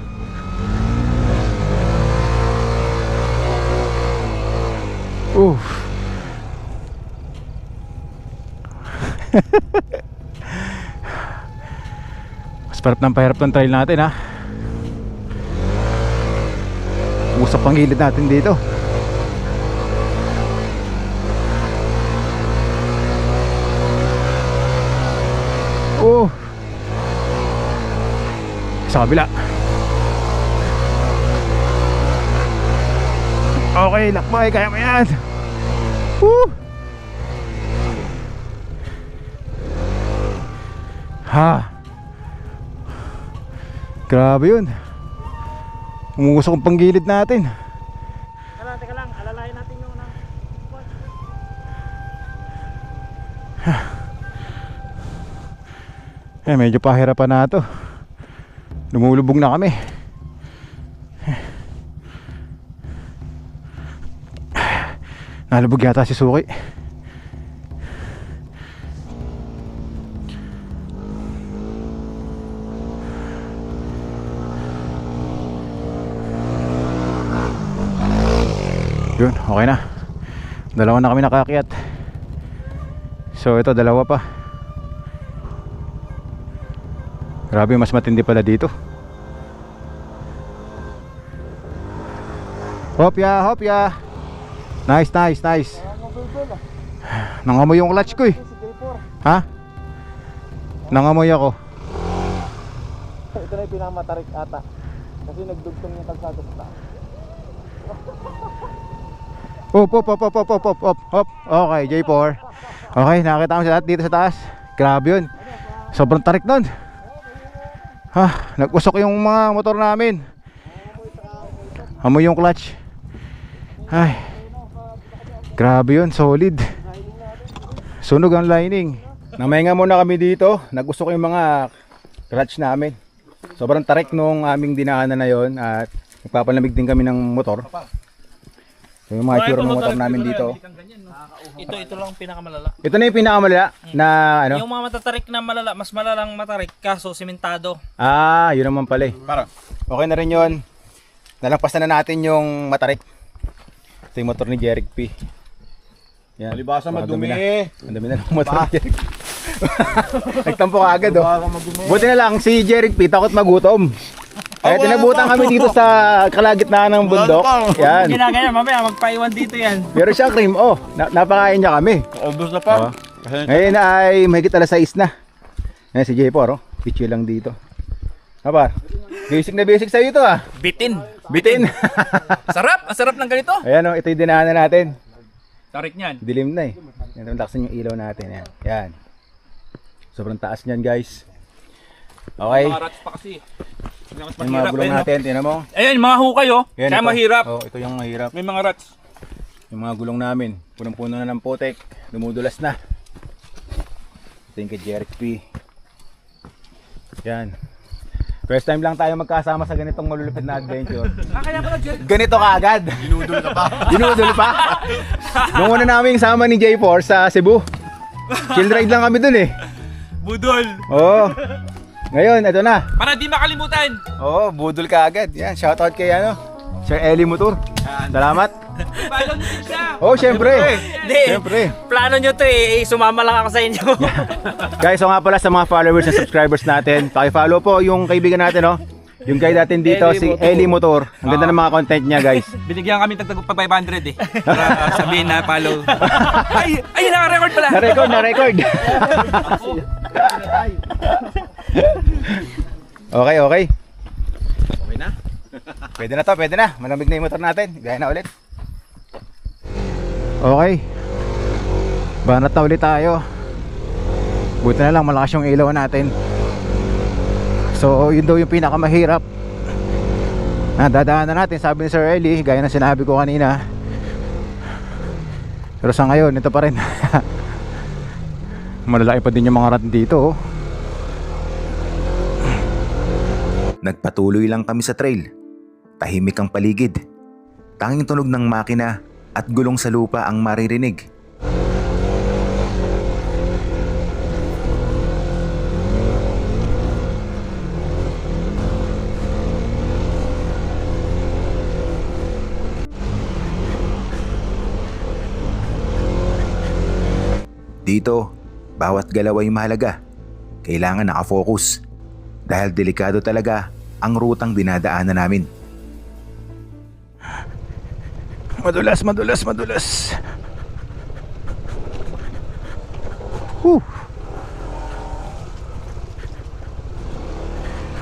Mas pahirap ng trail natin, ha. Usap ang gilid natin dito. Sa kabila. Okay, lakbay, kaya mo yan. Grabe yun. Umusok ang panggilid natin. Teka lang, alalayan natin yung Medyo pahirapan na to. Lumulubog na kami. Nalubog yata si Suki. Yun, okay na. Dalawa na kami nakakyat. So ito, dalawa pa. Grabe, mas matindi pala dito. Hopya, hopya. Nice, nice, nice. Nangamoy yung clutch ko eh. Ha? Nangamoy ako. Ito na yung pinakamatarik ata. Kasi nagdugtong yung kalsada sa taas. Hop, hop, hop, hop, hop, hop, hop, hop. Okay, J4. Okay, nakakita mo sa lahat dito sa taas. Grabe yun. Sobrang tarik nun. Ha, nag-usok yung mga motor namin. Amoy yung clutch. Ay, grabe yun, solid. Sunog ang lining. Namahinga muna kami dito. Nag-usok yung mga clutch namin. Sobrang tarik nung aming dinaanan na yon at nagpapalamig din kami ng motor. So, yung mga itsura ng motor namin dito. Ito lang pinakamalala. Ito na yung pinakamalala na ano? Yung mga matatarik na malala, mas malalang matarik kaso simentado. Ah, yun naman pala eh. Okay na rin yun. Nalagpasan na natin yung matarik. Ito yung motor ni Jeric P. Yan. Palibasa madumi. Ang dami na ng motor ni Jeric P. Nagtampo ka agad oh. Buti na lang si Jeric P takot magutom. Kaya tinabutan kami dito sa kalagitnaan ng bundok. Yan. Ginagaya, mamaya magpaiwan dito yan. Pero siya cream, oh, napakain niya kami. Obos na pa. Ngayon ay mahigit alas 6 na. Ngayon si J4, oh, picture lang dito. Kapar, basic na basic sa'yo ito ah. Bitin. Bitin. Sarap! Ang sarap ng ganito. Ayan oh, ito yung dinaanan natin. Tarik niyan. Dilim na eh. Yan, laksan yung ilaw natin. Yan. Yan. Sobrang taas niyan guys. Okay. Mga rats pa kasi. Mas Yung mga gulong natin, tinan mo. Ayan, mga hukay oh. Yan, Kaya ito. mahirap. Oh, ito yung mahirap. May mga rats. Yung mga gulong namin, punong-puno na ng putek, dumudulas na. Ito yung kay Jeric P. Yan. First time lang tayo magkasama sa ganitong malulupit na adventure. Kaya pala Jeric. Ganito kaagad. Dinudol ka pa. Dinudol pa. Nung una namin sama ni J4 sa Cebu. Chill ride lang kami dun eh. Budol. Oo. Ngayon, ito na. Para di makalimutan. Oo, budol ka agad. Yan, shoutout kay ano, Sir Eli Motor. Salamat. Follow niyo din siya. Oh, syempre. Hindi. Syempre. Plano nyo to eh, sumama lang ako sa inyo. Guys, so nga pala sa mga followers and subscribers natin, paki-follow po yung kaibigan natin, no? Yung guide natin dito, si Eli Motor. Ang ganda ng mga content niya, guys. Binigyan kami tagtag pa 500 eh. Para sabihin na follow. Ay, naka-record pala. Na-record. Okay. Okay na? Pwede na. Malamig na yung motor natin. Gaya na ulit. Okay. Banat na ulit tayo. Buti na lang malakas yung ilaw natin. So yun daw yung pinakamahirap na dadaanan natin, sabi ni Sir Eli, gaya ng sinabi ko kanina. Pero sa ngayon ito pa rin. Malalaki pa din yung mga rat dito oh. Nagpatuloy lang kami sa trail. Tahimik ang paligid. Tanging tunog ng makina at gulong sa lupa ang maririnig. Dito, bawat galaw ay mahalaga. Kailangan nakafocus. Dahil delikado talaga ang rutang dinadaanan namin. Madulas.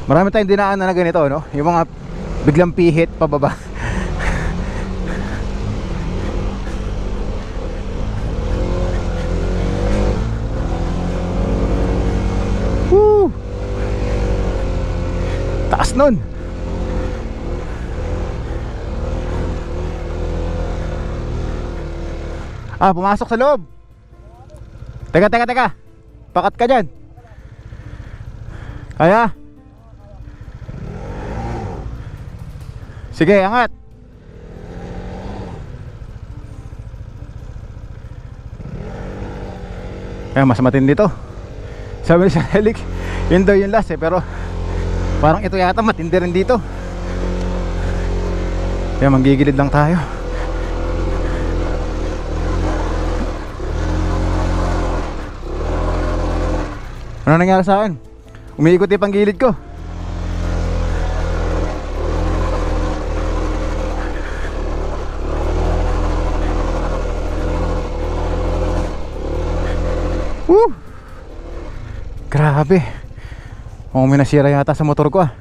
Marami tayong dinaanan na ganito, no? Yung mga biglang pihit pababa. Taas nun. Ah, pumasok sa loob. Teka. Pakat ka dyan. Kaya. Sige, angat. Kaya mas matindi to. Sabi ni Sir Helix, yun daw yung last pero parang ito yata matindi rin dito. Kaya manggigilid lang tayo. Ano nangyari sa akin? Umiikot yung panggilid ko. Woo! Grabe. Mukhang may nasira yata sa motor ko ah.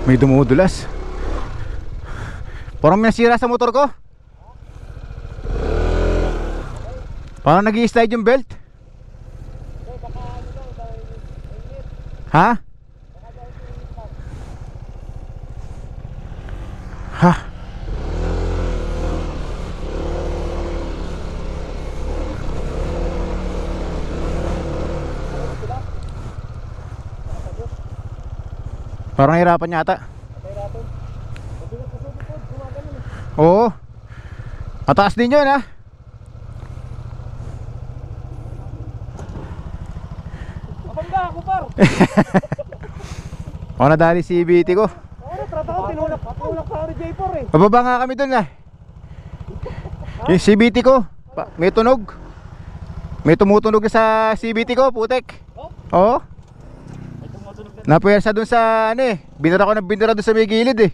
May dumudulas. Parang may nasira sa motor ko. Parang nag-i-slide yung belt. Ha? Ha? Parang hirapan yata. Oo. Mataas din yun ha. Kapangga ako par. Ako nadali si BT ko. Trata ko, tinulak pa ni J4 eh. Bababa nga kami dun na. Yung CBT ko may tunog. May tumutunog na sa CBT ko, putek. Oo. Napuwersa dun sa ano eh. Binara ko ng binara dun sa may gilid eh.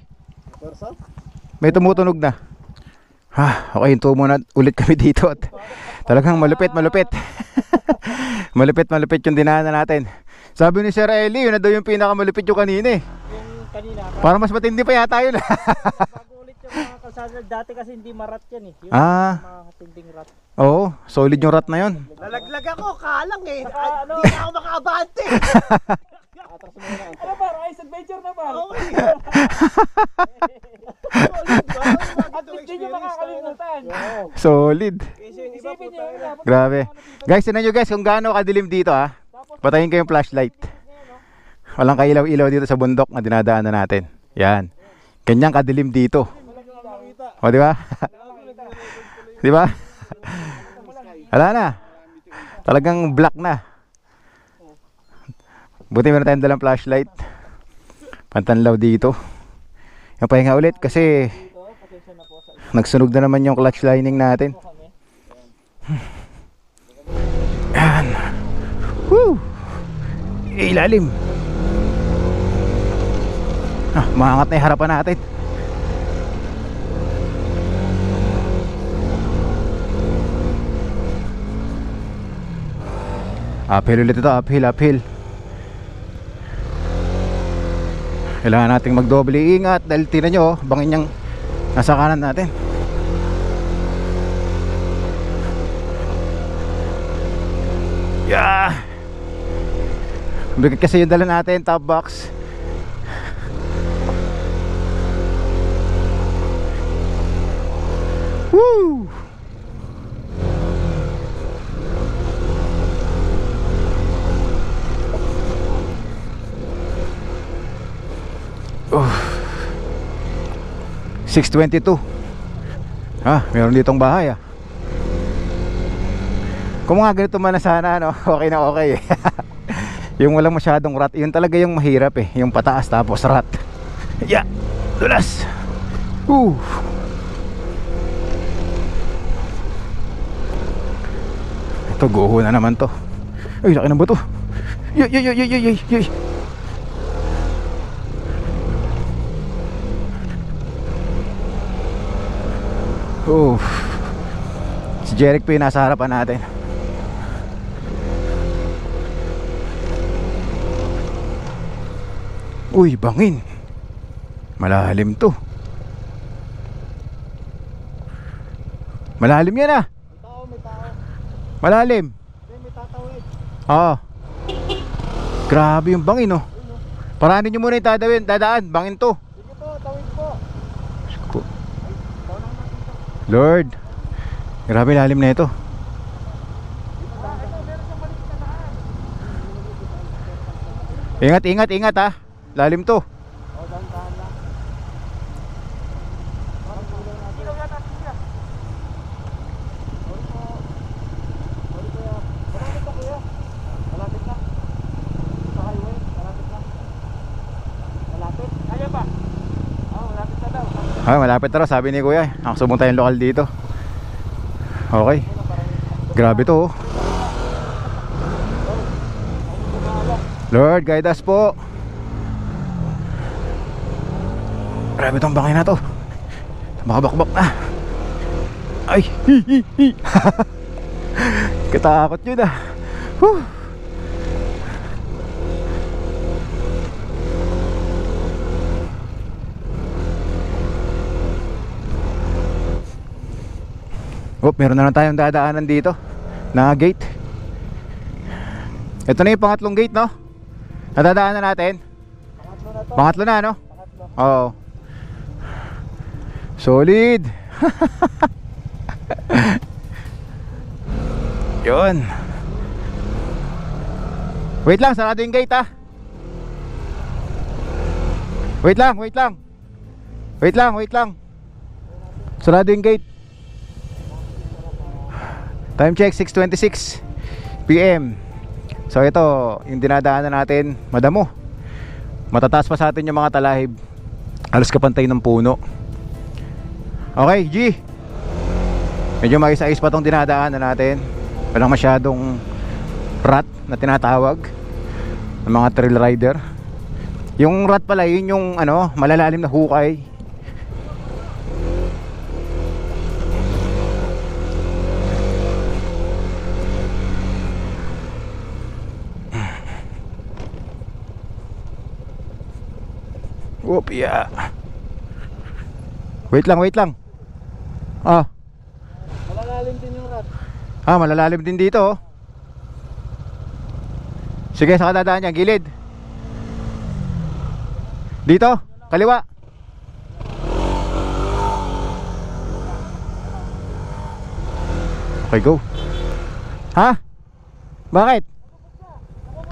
May tumutunog na. Ha, okay, hinto muna ulit kami dito at talagang malupit. malupit yung dinaanan natin. Sabi ni Sir Eli, yun na daw yung pinakamalupit yung kanina eh. Yung kanina. Para mas matindi pa yata yun. Bago ulit yung mga kalsada. Dati kasi hindi marat yan eh. Yung mga tinding rat. Oo, solid yung rat na yun. Nalaglag ako, kalang eh. Ano? Hindi na ako makaabante. Ano par? Ice adventure na par. At least di nyo makakalimutan. Solid. Isipin nyo yun dapat. Grabe. Guys, tinan nyo guys kung gaano kadilim dito ha. Patayin ko yung flashlight. Walang kailaw-ilaw dito sa bundok na dinadaanan natin. Yan. Kanyang kadilim dito. O, di ba? Di ba? Wala na. Talagang black na. Buti meron tayong dalang flashlight. Pantanlaw dito. Yung pahinga ulit kasi nagsunog na naman yung clutch lining natin. Yan. Woo! Ilalim. Maangat na yung harapan natin. Uphill ulit ito, uphill. Kailangan nating magdoble ingat dahil tinan nyo, bangin yung nasa kanan natin. Yeah! Bigat kasi yung dala natin, top box. Woo! Oh. 622. Meron ditong bahay ah. Kung mga ganito man na sana no, okay na okay eh. Yung walang masyadong rat, yun talaga yung mahirap eh. Yung pataas tapos rat. Yeah, dulas. Ito guho na naman to. Ay, laki ng bato. Yoy. Si Jeric pa yung nasa harapan natin. Uy, bangin. Malalim to. Malalim yan ah. May tao. Malalim. May tatawid. Grabe yung bangin oh. Paranin nyo muna yung dadaan, bangin to. Sige po, tawid po. Lord, grabe lalim na ito. Ingat, ingat, ingat ha. Lalim to. Ay, malapit na raw, sabi ni Kuya. Nakasubong tayong lokal dito. Okay. Grabe to oh. Lord, guide us po. Grabe tong bangin na to. Makabakbak na. Ay, hi, hi, hi. Katakot yun ah. Whew. Oh, meron na lang tayong dadaanan dito na gate. Ito na yung pangatlong gate, no? Nadadaanan natin. Pangatlo na, no? Oo. Solid. Yun. Wait lang, sarado yung gate, ha? Wait lang, wait lang. Wait lang, wait lang. Sarado yung gate. Time check, 6:26 PM. So ito, yung dinadaanan natin, madamo. Matataas pa sa atin yung mga talahib. Halos kapantay ng puno. Okay, G. Medyo mais-ais pa tong dinadaanan natin. Walang masyadong rat na tinatawag ng mga trail rider. Yung rat pala, yun yung ano, malalalim na hukay. Whoop, yeah. Wait lang, wait lang. Ah. Malalalim din yung rat. Ah, malalalim din dito oh. Sige, sa kadadaan niya, gilid. Dito, kaliwa. Okay, go. Ha? Bakit?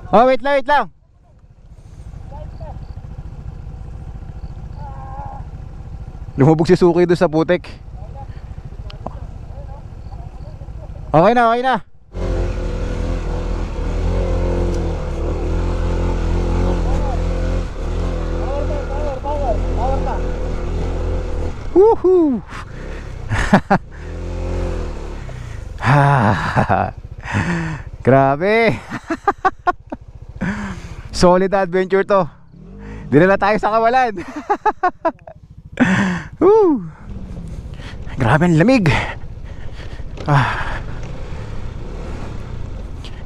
Oh, wait lang, wait lang. Lumubog si Suki doon sa putik. Okay na, okay na. Power pa. Woohoo! Grabe. Solid adventure to. Dinala tayo sa kawalan. Woo! Grabe ang lamig.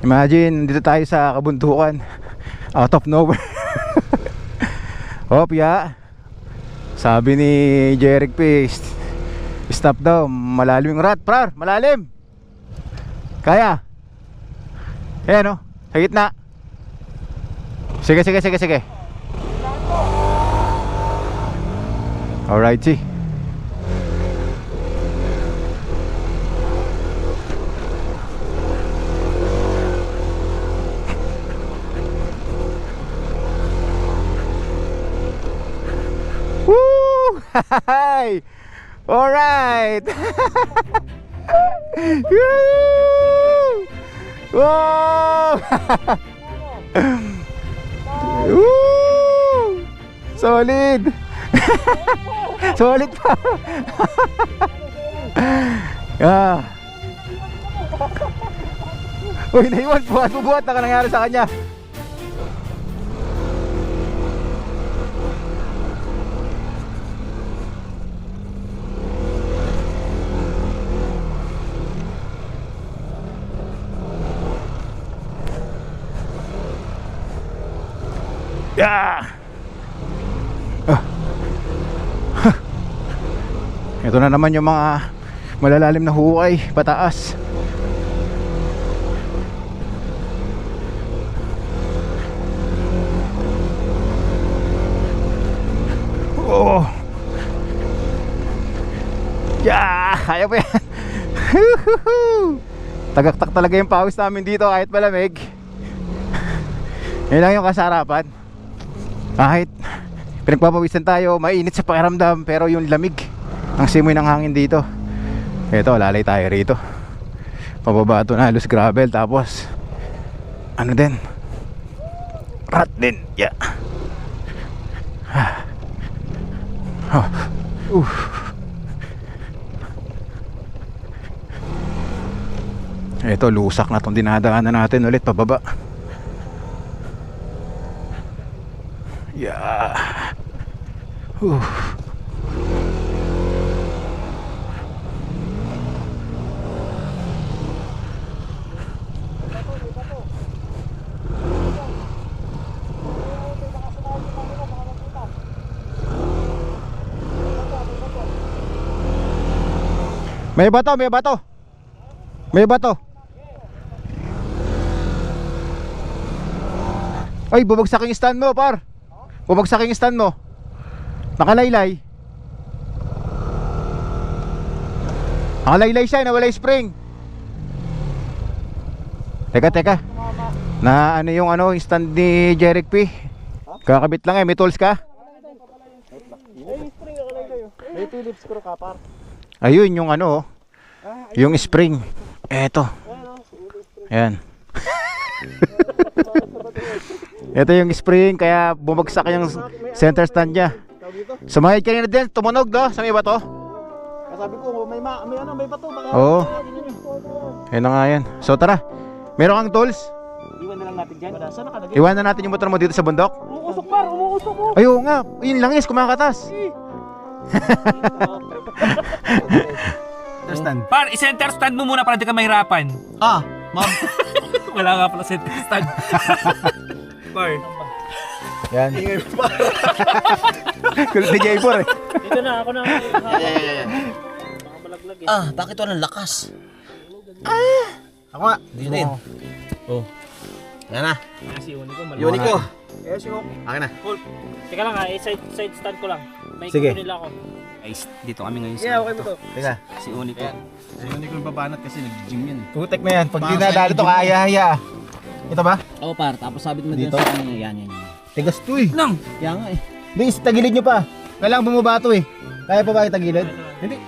Imagine, dito tayo sa kabundukan, out of nowhere. Hop, yeah. Sabi ni Jeric P, stop daw, malalim yung rat, prar, malalim. Kaya. Ayan o, sa gitna. Sige, sige, sige, sige. Alright, see. Woo! Hi! Alright! Woo! Woo! Solid! Solid pa. Ah. Uy, naiwan. Buhat na ka nangyari sa kanya. Yeah. Ito na naman yung mga malalalim na hukay pataas. Oh. Yeah, kaya pa yan. Tagaktak talaga yung pawis namin dito kahit malamig. Yan lang yung kasarapan. Kahit pinagpapawisan tayo, mainit sa pakiramdam, pero yung lamig ang simoy ng hangin dito. Ito, lalay tayo rito. Pababa ito na halos gravel, tapos ano din, rat din. Yeah. Oh. Ito, lusak na itong dinadaanan natin ulit pababa. Yeah. May bato, may bato. May bato. Ay, bumagsak yung stand mo, par. Bumagsak yung stand mo. Nakalaylay. Nakalaylay siya, nawala yung spring. Teka. Na ano yung stand ni Jeric P? Kakabit lang may tools ka? May Philips screw ka, par. Ayun yung yung spring. Eto. Ayan. Ito yung spring, kaya bumagsak yung center stand niya. Sumahid kanina din, tumunog do, sa may bato. Sabi ko, may bato. Oo. Yan na nga yan. So tara, meron kang tools? Iwan na lang natin dyan. Saan nakalagay? Iwanan natin yung motor mo dito sa bundok. Umuusok par, umuusok mo. Ayun nga, yun langis, kumakatas. Par, i-center stand mo muna para di ka mahirapan. Ma'am. Wala nga pala center stand. Par. Yan. Kulit ni J4 eh. Dito na, ako na. Yeah. Baka malaglag eh. Bakit walang lakas? Ako nga. Dito din. Oh. Yan na. Si Unico, malaki. Unico. Yes, yung. Akin na. Teka lang side stand ko lang. May Sige. kukunin lang ako. Ay, dito kami ngayon sa... Yeah, okay mo to. Teka. Si Unico. Hindi ko yung babanat kasi nag-gym yan. Putek mo yan. Pag dinadalo to, kaya-haya. Ito ba? Oo par, tapos sabit mo Dito? dito sa kanya. Yan. Tigas to eh. Nang! Kaya nga eh. Hindi, tagilid nyo pa. Kailangan bumaba to eh. Kaya pa ba itagilid?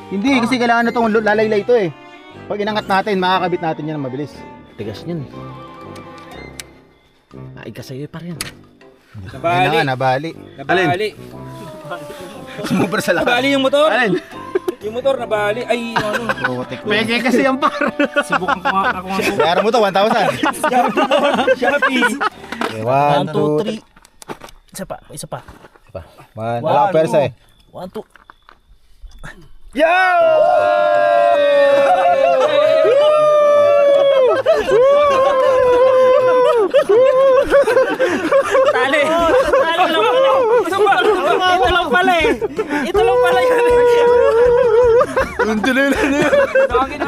Hindi, kasi kailangan na itong lalaylay to eh. Pag inangat natin, makakabit natin yan ng mabilis. Tigas niyan. Ay ka sa'yo par yan. Nabali. Nabali. Nabali. Sumubra sa lakas. Nabali yung motor. Yung motor nabali. Ay, ano. Peke kasi ang par. Subukan ko nga. Ako nga. Bayaran mo to, 1,000. Shopee. Okay, 1, 2, 3. Isa pa. 1, wala akong persa eh. 1, 2. Yo! Tali. Ito lang pala eh. Ito lang pala yun.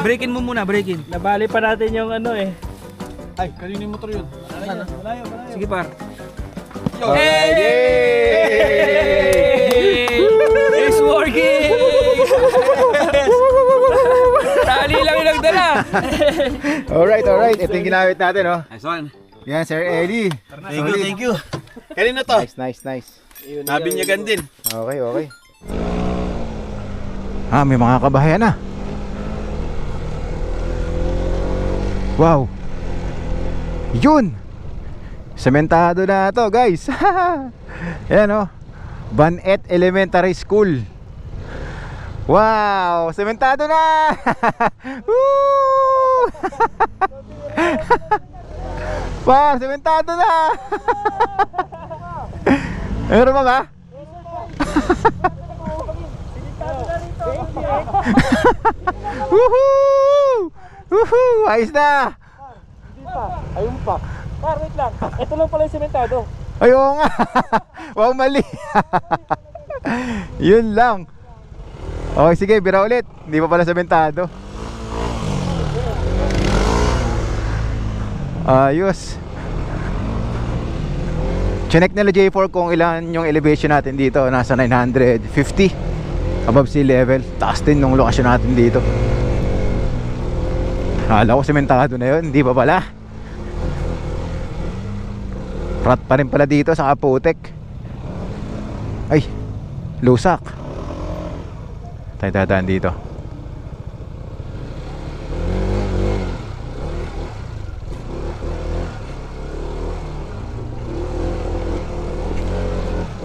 Breakin mo muna, breakin. Nabali pa natin yung eh. Ay, kanino yung motor yun? Malayo. Sige par. Hey! It's working! Tali lang yung nagdala. Alright. Ito yung ginamit natin, oh. Nice one. Yan, Sir Eddie. Thank you. Kanino to? Nice. Nabinyagan din. Okay. May mga kabahayan na. Wow. Yun. Sementado na to, guys. Ayan oh. Banet Elementary School. Wow, sementado na. Woo! Wow, sementado na. Meron ba? Woohoo! Woohoo! Ayos na! Ayun pa. Par, wait lang. Ito lang pala yung sementado. Ayun nga! Wow, mali! Yun lang. Okay, sige, bira ulit. Hindi pa pala sementado. Ayos. Chinek nila J4 kung ilan yung elevation natin dito. Nasa 950 above sea level. Taas din nung lokasyon natin dito. Akala ko sementado na yun, hindi pa pala. Rat pa rin pala dito sa Kaputek. Ay, lusak. Tayo dadaan dito.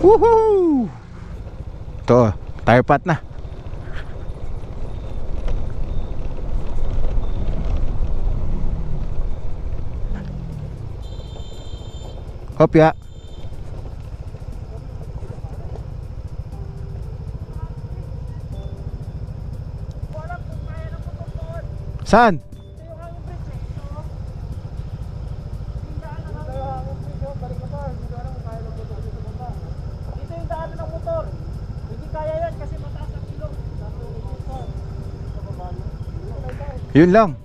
Woohoo! Ito, tire pot na. Hopya. Saan? Dito yung daan ng motor. Hindi kaya yan kasi mataas ang ilog. Yun lang.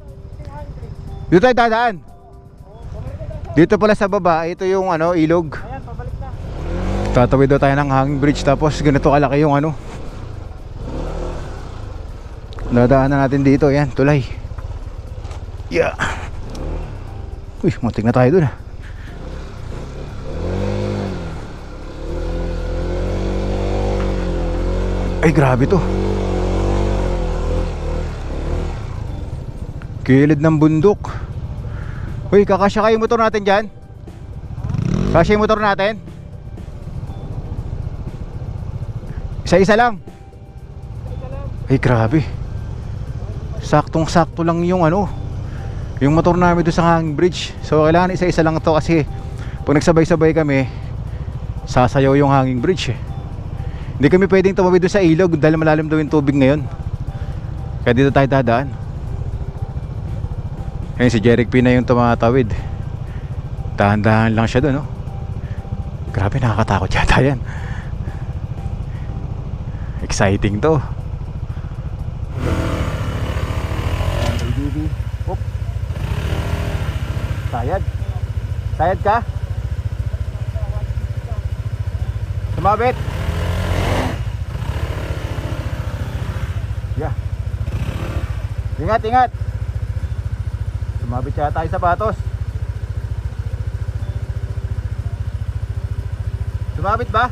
Dito tayo dadaan. Dito pala sa baba, ito yung ano, ilog. Ayan, pabalik na. Tatawid daw tayo ng hanging bridge tapos ganito kalaki yung ano. Dadaanan natin dito, yan, tulay. Yeah. Uy, muntik na tayo dun ah. Ay, grabe to. Kilid ng bundok. Uy, kakasya kayo yung motor natin dyan? Kasya yung motor natin? Isa-isa lang? Ay, grabe. Saktong-sakto lang yung ano, yung motor namin doon sa hanging bridge. So kailangan isa-isa lang to kasi pag nagsabay-sabay kami, sasayaw yung hanging bridge eh. Hindi kami pwedeng tumawid doon sa ilog dahil malalim daw yung tubig ngayon. Kaya dito tayo dadaan. Ayun, si Jeric P na yung tumatawid. Dahan-dahan lang siya doon, no? Grabe, nakakatakot yata yan. Exciting to. Hop. Sayad. Sayad ka? Sumabit. Yeah. Ingat, ingat. Sumabit yata yung sapatos. Sumabit ba?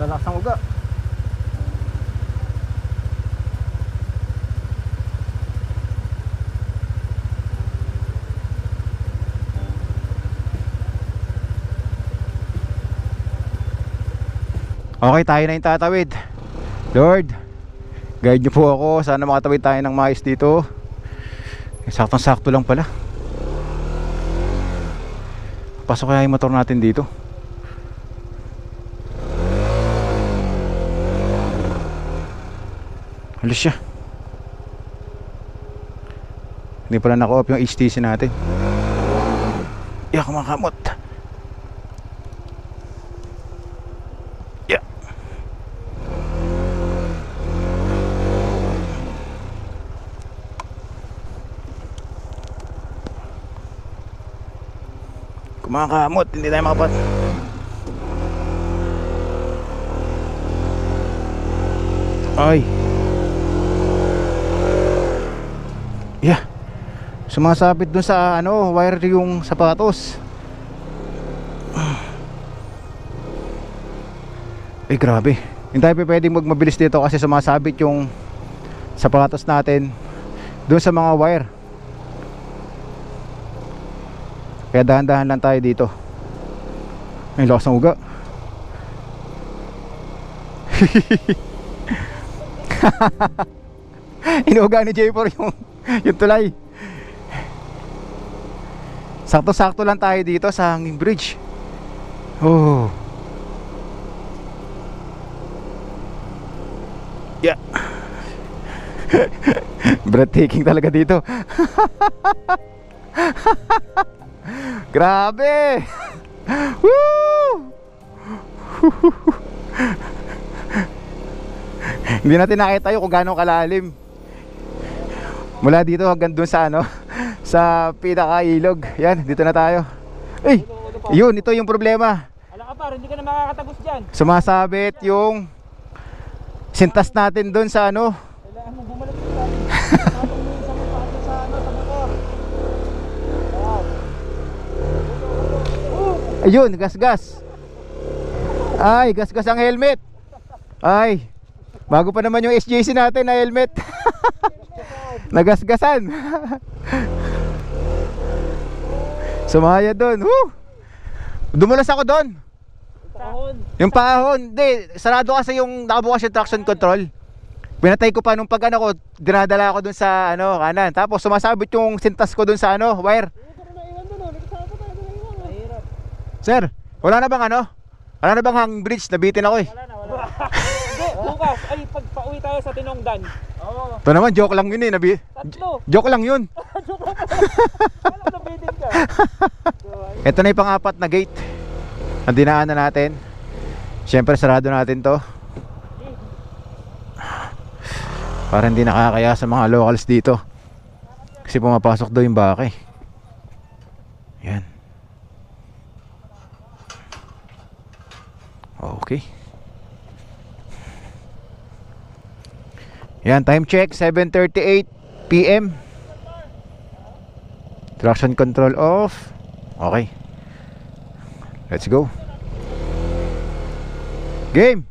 Lalakas ang uga. Okay, tayo na yung tatawid. Lord, guide niyo po ako. Sana makatawid tayo ng maayos dito. Saktong-sakto lang pala. Pasok kaya yung motor natin dito. Halos siya. Hindi pala naka-off yung HTC natin. Yeah, kumakamot. Yeah. Kumakamot, hindi tayo makapat. Ay. Yeah. Sumasabit dun sa ano, wire yung sapatos. Eh, grabe. Hindi tayo pwedeng magmabilis dito kasi sumasabit yung sapatos natin dun sa mga wire. Kaya dahan-dahan lang tayo dito. Ay, lakas ng uga. Inuuga ni J4 yung tulay. Sakto-sakto lang tayo dito sa hanging bridge. Oh. Yeah. Breathtaking talaga dito. Grabe! Woo! Hindi natin nakita yung kung gaano kalalim. Mula dito hanggang dun sa ano, sa pinaka-ilog. Yan, dito na tayo. Ay, yun, ito yung problema. Alam ka par, hindi ka na makakatagos dyan. Sumasabit yung sintas natin dun sa ano. Kailangan mo bumalik sa dyan. Tapos mo isang pato sa ano, sa motor. Ayun, gas-gas. Ay, gas-gas ang helmet. Ay, bago pa naman yung SJC natin na helmet. Nagasgasan. Sumaya doon. Dumulas ako doon. Tahon. Yung paahon, hindi, sarado kasi yung nakabukas yung traction control. Pinatay ko pa nung pag ano ko, dinadala ako doon sa ano, kanan. Tapos sumasabit yung sintas ko doon sa ano, wire. Sir, wala na bang ano? Wala na bang hanging bridge? Nabitin ako eh. Wala na. Hindi, bukas. Ay, pag pauwi tayo sa Tinongdan. Oo. Ito naman, joke lang yun eh. Tatlo. Joke lang yun. Alam na bitin ka. Ito na yung pang-apat na gate. Ang dinaanan natin. Siyempre, sarado natin to. Para hindi nakakaya sa mga locals dito. Kasi pumapasok daw yung baka eh. Yan. Okay. Yan, time check 7:38 PM. Traction control off. Okay. Let's go. Game.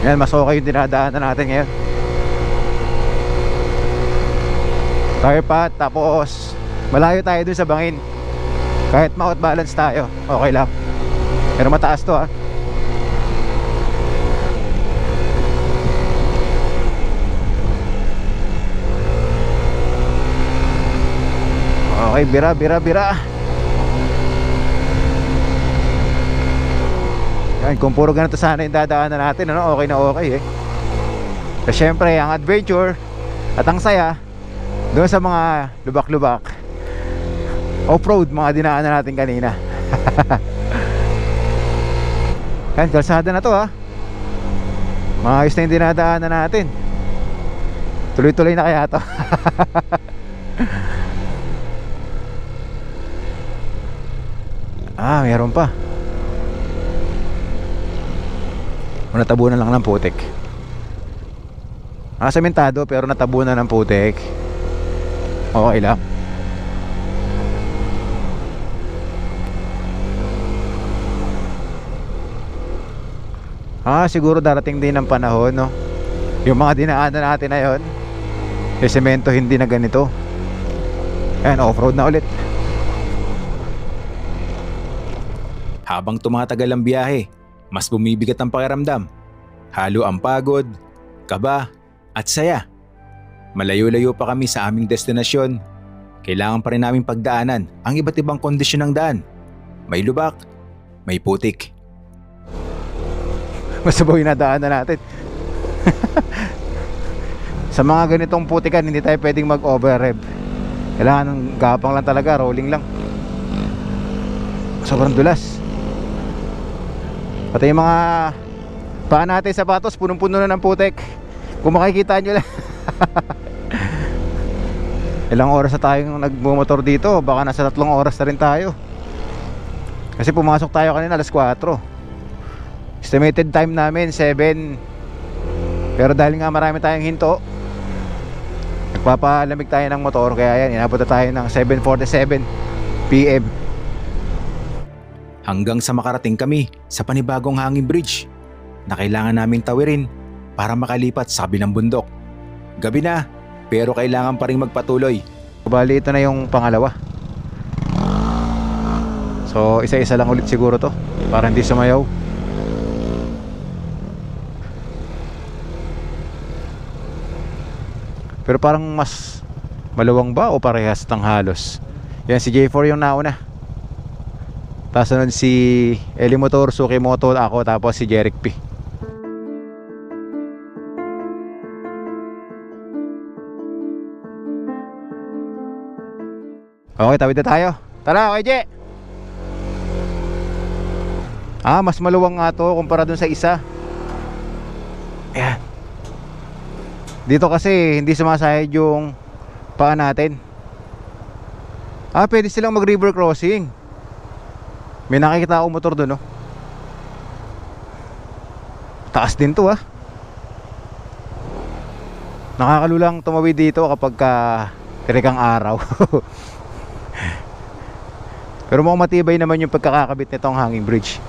Yan, mas okay yung dinadaanan natin ngayon. Tire pat, tapos malayo tayo dun sa bangin. Kahit ma-out balance tayo, okay lang. Pero mataas to ah. Okay, bira. Yan, kung puro ganito sana yung dadaanan natin, ano, okay na okay eh. Kasi syempre, ang adventure at ang saya doon sa mga lubak-lubak, off-road, mga dinaanan natin kanina. Yan, kalsada na to ha. Maayos na yung dinadaanan natin. Tuloy-tuloy na kaya to. Ah, meron pa. Natabunan lang ng putik. Sementado pero natabunan ng putik. Okay lang. Siguro darating din ng panahon, no? Yung mga dinaanan natin na yun, yung semento hindi na ganito. Ayan, off-road na ulit. Habang tumatagal ang biyahe, mas bumibigat ang pakiramdam. Halo ang pagod, kaba, at saya. Malayo-layo pa kami sa aming destinasyon. Kailangan pa rin naming pagdaanan ang iba't ibang kondisyon ng daan. May lubak, may putik. Masabaw yung nadaanan natin. Sa mga ganitong putikan, hindi tayo pwedeng mag-over-rev. Kailangan ng gapang lang talaga, rolling lang. Sobrang dulas. Pati yung mga paa natin, sapatos, punong-puno na ng putik. Kung makikita nyo lang. Ilang oras na tayong nagmumotor dito, baka nasa 3 oras na rin tayo. Kasi pumasok tayo kanina alas 4. Estimated time namin 7. Pero dahil nga marami tayong hinto, nagpapalamig tayo ng motor. Kaya yan, inabot na tayo ng 7:47 PM. Hanggang sa makarating kami sa panibagong hanging bridge na kailangan naming tawirin para makalipat sa kabilang bundok. Gabi na, pero kailangan pa rin magpatuloy. Bali, ito na yung pangalawa. So isa-isa lang ulit siguro to para hindi sumayaw. Pero parang mas maluwang ba o parehas ng halos? Yan, si J4 yung nauna. Tapos nun si Eli Motor, Suki Moto, ako, tapos si Jeric P. Okay, tawid na tayo. Tara, okay, Je. Mas maluwang nga to kumpara dun sa isa. Ayan. Dito kasi hindi sumasayad yung paa natin. Pwede silang mag river crossing. May nakikita akong motor dun, no? Taas din to, ah. Nakakalulang tumawid dito kapag tirekang araw. Pero mukhang matibay naman yung pagkakakabit nitong hanging bridge.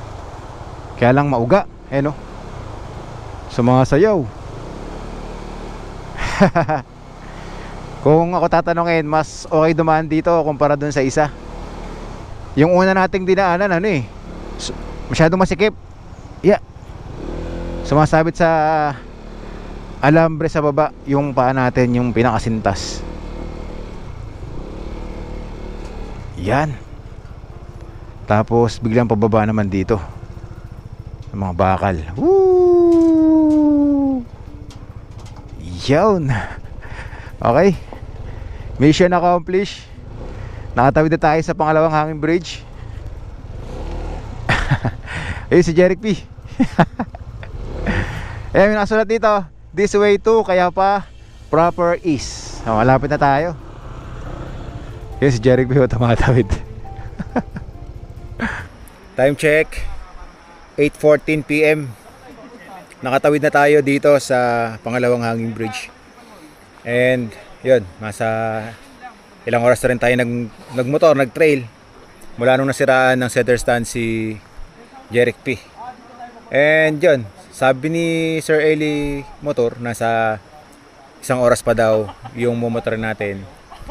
Kaya lang mauga, no? Sumasayaw. Kung ako tatanungin, mas okay dumaan dito kumpara dun sa isa. Yung una nating dinaanan, masyadong masikip. Yeah. Sumasabit sa alambre sa baba yung paa natin, yung pinakasintas. Yan. Tapos biglang pababa naman dito ng mga bakal. Woo! Yun. Okay, mission accomplished. Nakatawid na tayo sa pangalawang hanging bridge. Ayun si Jeric P. Ayan, may nakasulat dito, this way to Cayapa proper east. Malapit na tayo. Ayun si Jeric P, tumatawid. Time check, 8:14 PM. Nakatawid na tayo dito sa pangalawang hanging bridge. And yun, nasa ilang oras na rin tayo nagmotor, nagtrail mula nung nasiraan ng center stand si Jeric P. And yun, sabi ni Sir Eli Motor, nasa isang oras pa daw yung mumotor natin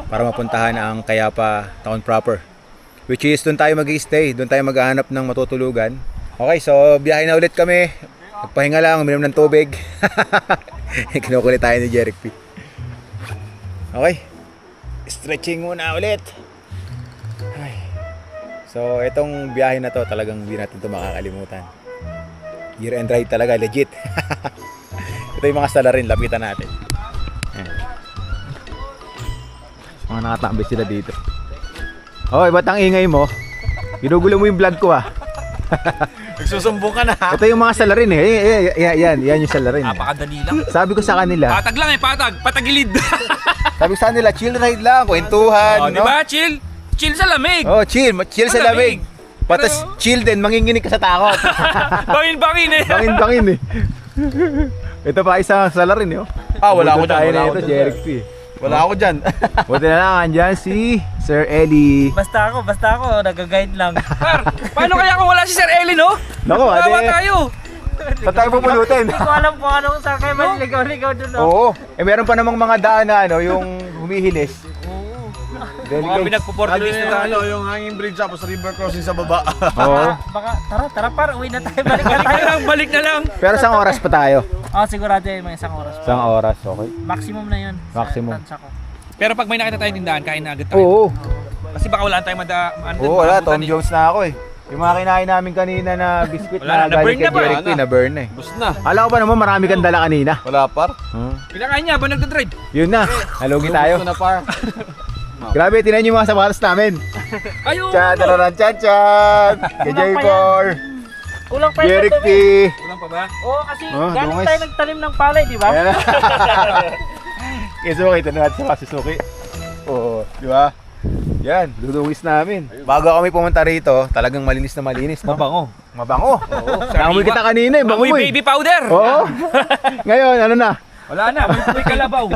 para mapuntahan ang Cayapa town proper, which is doon tayo mag-i-stay, doon tayo maghahanap ng matutulugan. Okay, so biyahe na ulit kami. Nagpahinga lang, uminom ng tubig. Kinukulit tayo ni Jeric P. Okay, stretching muna ulit. Ay. So itong biyahe na to talagang hindi natin ito makakalimutan. Year end ride talaga, legit. Ito yung mga salarin, lapitan natin. Ayan. Mga nakatambay sila dito. Okay, ba't ang ingay mo? Ginugulo mo yung vlog ko, ah. Nagsusumbong ka na, ha? Ito yung mga salarin, eh. Yan yung salarin. Napakadali lang. Sabi ko sa kanila, Patag lang patagilid. sabi ko sa kanila, chill ride lang, kwentuhan, Oh, di ba? Chill sa lamig. Oh, chill sa lamig. Patas Pero- chill din, manginginig ka sa takot. Bangin eh. Bangin eh. Ito pa isang salarin, yo. Wala ako dyan, Tayo wala na ako ito, dyan, Jeric P. Wala ako dyan. Buti na lang, andyan si Sir Eli. Basta ako, nag-guide lang. Par, paano kaya kung wala si Sir Eli, no? Nako, Kawawa ate. tayo. Saan tayo pupulutin? Hindi ko alam kung anong sa kayo maligaw-ligaw dun. Oo. Meron pa namang mga daan na, yung humihilis. Mga Delicate. pinagpo-portuguese na tayo. yung hanging bridge tapos river crossing sa baba. Oo. Baka, tara, par, uwi na tayo. Balik na tayo. Balik na lang. Pero isang oras pa tayo. Sigurado yung mga isang oras. Isang oras, okay. Maximum na yun. Maximum. Sa tansya ko. Pero pag may nakita tayong tindahan, kain na agad tayo. Oo. Kasi baka wala tayong Oo, wala. Tom Jones na ako eh. Yung mga kinain namin kanina na biscuit Wala na na, na-burn galing na kay ba? Jeric P, na-burn na eh. Bus na. Alam ko pa naman marami kang dala kanina. Wala par. Kinakain niya ba nagdadrive? Yun na, halugi tayo. Bus na par. Grabe, tinayin niyo yung mga sapatos namin. Ayun! Tadararan, chan! Kay J4, Kulang pa Jeric P. Kulang pa ba? Oo, kasi Oh, galing dungis. tayo nagtanim ng palay, di ba? Ayan na. Kay Suki, ito natin sa Suzuki. Oo, di ba? Yan, dudungis namin. Bago kami pumunta rito, talagang malinis na malinis. No? Mabango. Mabango. Naamoy kita kanina eh, bango Amoy mo eh. baby powder! Oo. Ngayon, ano na? Wala na, may kalabaw.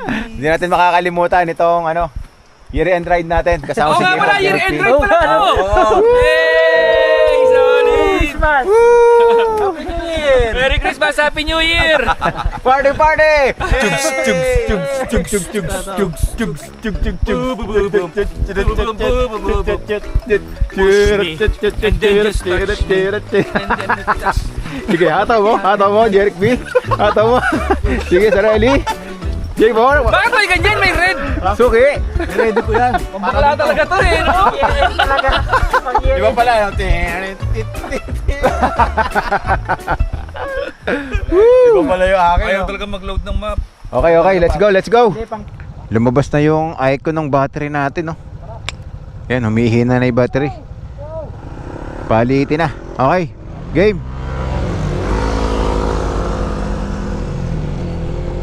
Hindi natin makakalimutan itong year end ride natin. Kasama Oo si nga Jeric pala, P. year end ride pala to! Hey! Solid! Christmas! Happy New Year! Merry Christmas, Happy New Year! Party, party! Sige, hataw mo, Jeric B. Hataw mo. Sige, Sareli. J4. Bakit may ganyan? May red! Suki. Ready ko yan. Bakla talaga to eh, no? Talaga. Di ba pala? Di ba pala yung akin? Ayaw talaga mag-load ng map. Okay, let's go. Hindi, Lumabas na yung icon ng battery natin, no? Yan, humihina na yung battery. Palitin na. Okay, game.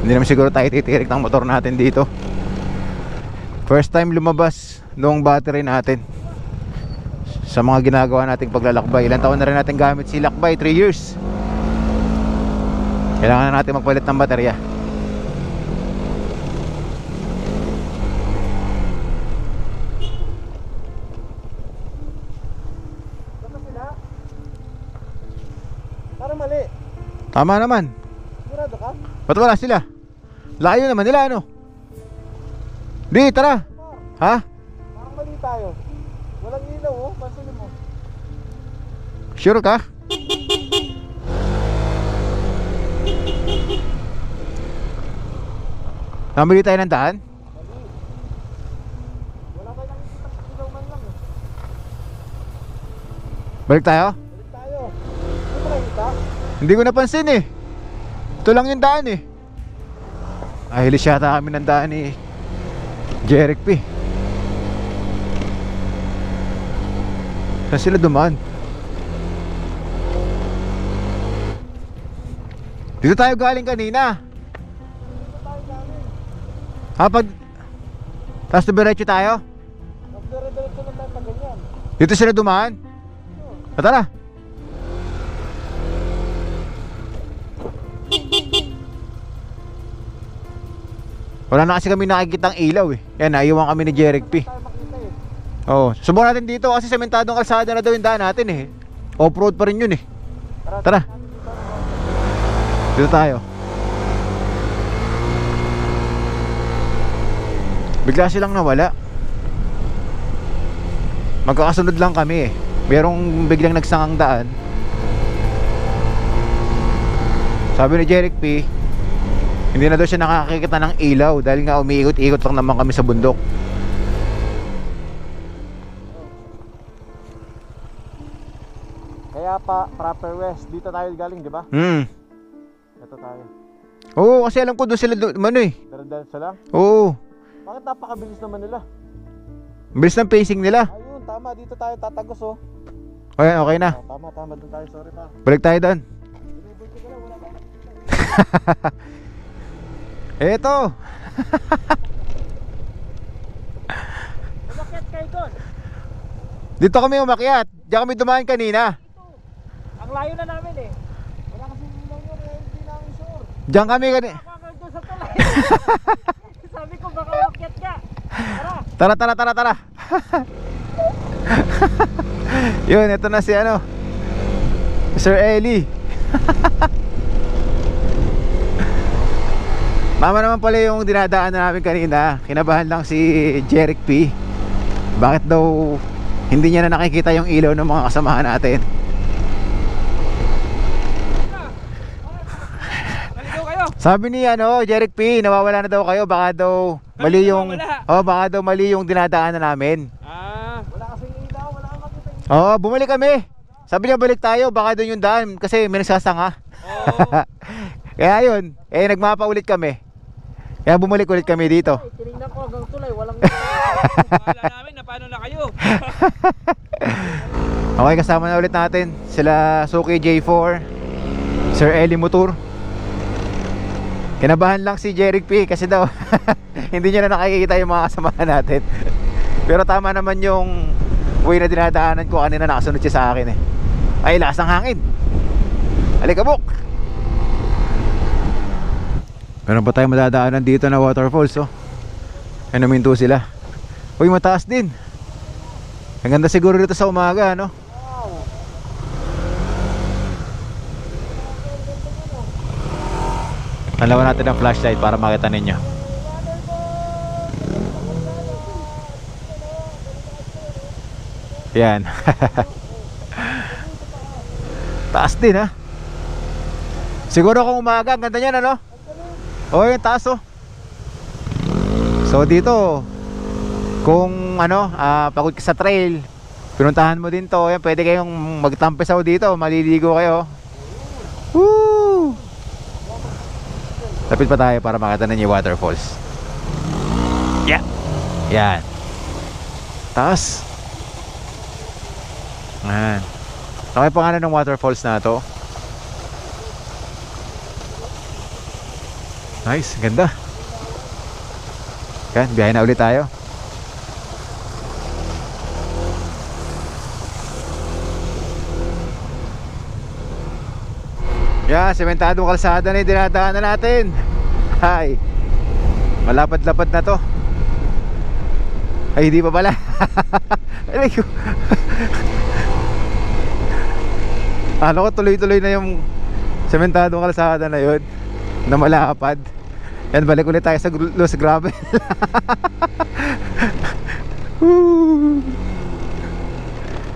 Hindi naman siguro tayo titirik ng motor natin dito. First time lumabas nung battery natin sa mga ginagawa nating paglalakbay. Ilang taon na rin natin gamit si lakbay, 3 years. Kailangan na natin magpalit ng baterya. Parang mali. Tama naman. Sigurado ka? Ba't wala sila? Layo naman nila, ano? Di, tara. Ha? Parang mali tayo. Walang ilaw, oh. Pansinin mo. Sure ka? Namili tayo ng daan? Wala tayo nakikita sa ilaw man lang, eh. Balik tayo? Balik tayo. Hindi mo nakita? Hindi ko napansin eh. Ito lang yung daan eh. Ahilis yata kami ng daan ni Jeric P. Saan sila dumaan? Dito tayo galing kanina. Ha, pag tapos diretso tayo? Magdire-diretso lang tayo pag ganyan. Dito sila dumaan? Tara. Wala na kasi kami nakikitang ilaw eh. Yan, naiwan kami ni Jeric P. Tayo makita, eh. Oo, subukan natin dito kasi sementadong kalsada na daw yung daan natin eh. Off-road pa rin yun eh. Tara. Dito tayo. Bigla silang nawala. Magkakasunod lang kami eh. Merong biglang nagsangang daan. Sabi ni Jeric P, hindi na daw siya nakakikita ng ilaw dahil nga umiikot-ikot lang naman kami sa bundok. Kaya pa, proper west. Dito tayo galing, di ba? Ito tayo. Oo, kasi alam ko doon sila ano eh. Dire-diretso lang. Oo, Bakit napakabilis naman nila? bilis ng pacing nila. Ayun, tama. Dito tayo tatagos, oh. Okay, okay na. Oh, tama. Doon tayo. Sorry pa. Balik tayo doon. Binibig ko lang. Wala tayo. Eto. Umakyat kayo doon. Dito kami umakyat. Diyan kami dumaan kanina. Ang layo na namin eh. Wala kasi ilaw yun, eh. Hindi namin sure. Diyan kami kanina. Ako doon sa tulay. Sabi ko baka umakyat ka. Tara. Yun, ito na si ano, Sir Eli. Mama naman pala yung dinadaanan namin kanina. Kinabahan lang si Jeric P. Bakit daw hindi niya na nakikita yung ilaw ng mga kasamahan natin? Naligaw kayo. Sabi ni ano, Jeric P, nawawala na daw kayo. Baka daw mali yung baka daw mali yung dinadaanan namin. Wala kasing ilaw. Wala kang makita. Oo, bumalik kami. Sabi niya balik tayo, baka doon yung daan kasi may nagsasanga. Kaya yun, nagmapa ulit kami. Kaya bumalik ulit kami dito. Ay, tinignan ko hanggang tulay. Walang Akala namin na paano na kayo. Okay, kasama na ulit natin sila Suki J4, Sir Eli Motor. Kinabahan lang si Jeric P kasi daw hindi niya na nakikita yung mga kasamahan natin. Pero tama naman yung way na dinadaanan ko kanina, nakasunod siya sa akin eh. Ay, lakas ng hangin. Alikabok. Meron pa tayong madadaanan dito na waterfalls, oh. Ay, naminto sila. Uy, mataas din. Ang ganda siguro dito sa umaga, no? Nalawan natin ang flashlight para makita ninyo. Yan. Taas din, ha? Siguro kung umaga, ang ganda niyan, ano? Oh, yung taas, oh. So dito, kung ano, pagod ka sa trail, pinuntahan mo din to. Yan, pwede kayong magtampisaw dito, maliligo kayo. Woo! Lapit pa tayo para makita ninyo yung waterfalls. Yeah. Yan. Taas. Yan. Okay, pangalan ng waterfalls na to. Nice, ganda. Yan, biyahe na ulit tayo. Yan, sementadong kalsada na yung dinadaanan natin. Hay. Malapad-lapad na to. Ay, hindi pa pala. Aray ko. Ano ko, tuloy-tuloy na yung sementadong kalsada na yun, na malapad. Yan, balik ulit tayo sa loose gravel.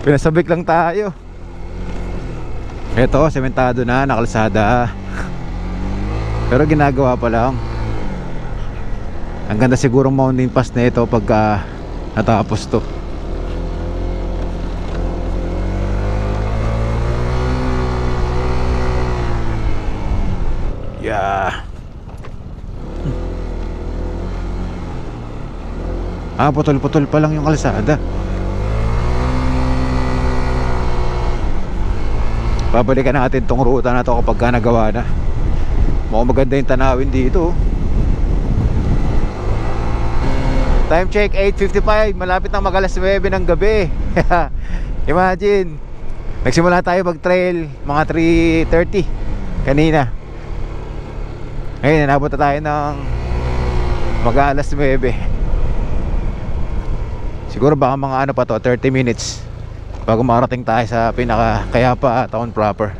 Pinasabik lang tayo. Ito, sementado na, nakalsada. Pero ginagawa pa lang. Ang ganda sigurong mountain pass na ito pagka natapos to. Yeah. Putol-putol pa lang yung kalsada. Babalikan natin tong ruta na to kapag nagawa na. Mukhang maganda yung tanawin dito. Time check 8:55. Malapit nang mag-alas 9 ng gabi. Imagine, nagsimula tayo mag-trail mga 3:30 kanina. Ngayon nabot na tayo ng mag-alas 9. Siguro baka mga ano pa to, 30 minutes bago marating tayo sa pinaka Kayapa town proper.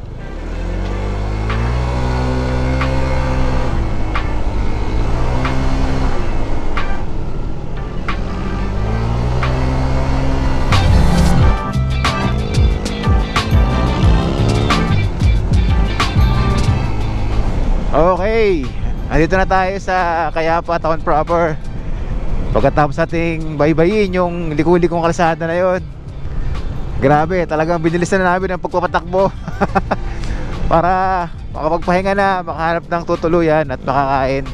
Okay, andito na tayo sa Kayapa town proper. Pagkatapos nating baybayin yung liku-likong kalsada na yon, grabe, talagang binilisan na namin ang pagpapatakbo. Para makapagpahinga na, makahanap ng tutuluyan at makakain.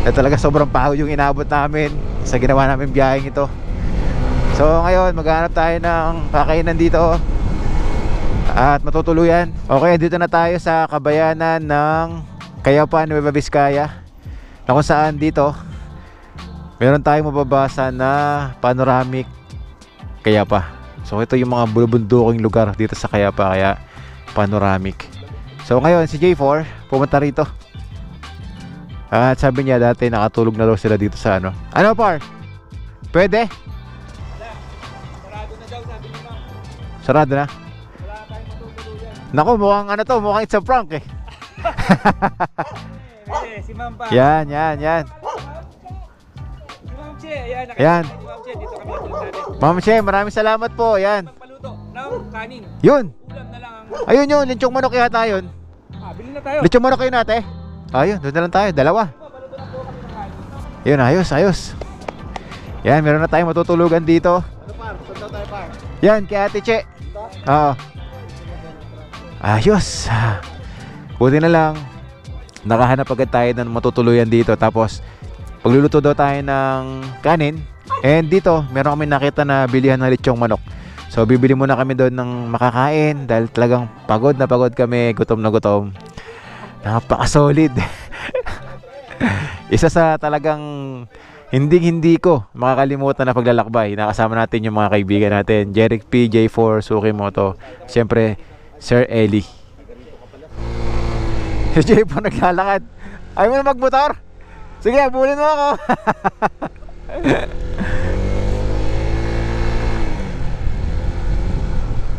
At talaga sobrang pagod yung inabot namin sa ginawa namin biyaheng ito. So ngayon maghanap tayo ng kakainan dito at matutuluyan. Okay, dito na tayo sa kabayanan ng Kayapa, Nueva Vizcaya, na kung saan dito meron tayong mababasa na panoramic Kayapa. So ito yung mga bulubunduking lugar dito sa Kayapa, kaya panoramic. So ngayon si J4 pumunta rito. At sabi niya dati nakatulog na daw sila dito sa ano. Ano par? Pwede? Sarado na daw, sabi ni ma'am. Sarado na? Wala tayong matutuluyan. Naku, mukhang ano to, mukhang it's a prank eh. Si ma'am pa. Yan. Si ma'am Che, ayan. Yan. Si ma'am Che, dito kami natulog natin. Ma'am Che, maraming salamat po. Yan. Magpaluto ng kanin. Yun. Ulam na lang ang... Ayun yun, linchong manok yata yun. Bili na tayo. Linchong manok yun ate. Ayun, doon na lang tayo, dalawa. Paluto na po kami ng kanin. Yun, ayos. Yan, meron na tayong matutulugan dito. Ano par? Saan daw tayo par? Yan, kay Ate Che. Oo. Ayos. Buti na lang nakahanap agad tayo ng matutuluyan dito. Tapos pagluluto daw tayo ng kanin. And dito meron kami nakita na bilihan ng lechong manok. So bibili muna kami doon ng makakain dahil talagang pagod na pagod kami, gutom na gutom. Napaka-solid. Isa sa talagang hindi ko makakalimutan na paglalakbay. Nakasama natin yung mga kaibigan natin, Jeric P, J4, Sukimoto, siyempre Sir Eli. Si J4 naglalakad. Ayaw mo na magmotor? Sige, bulin mo ako.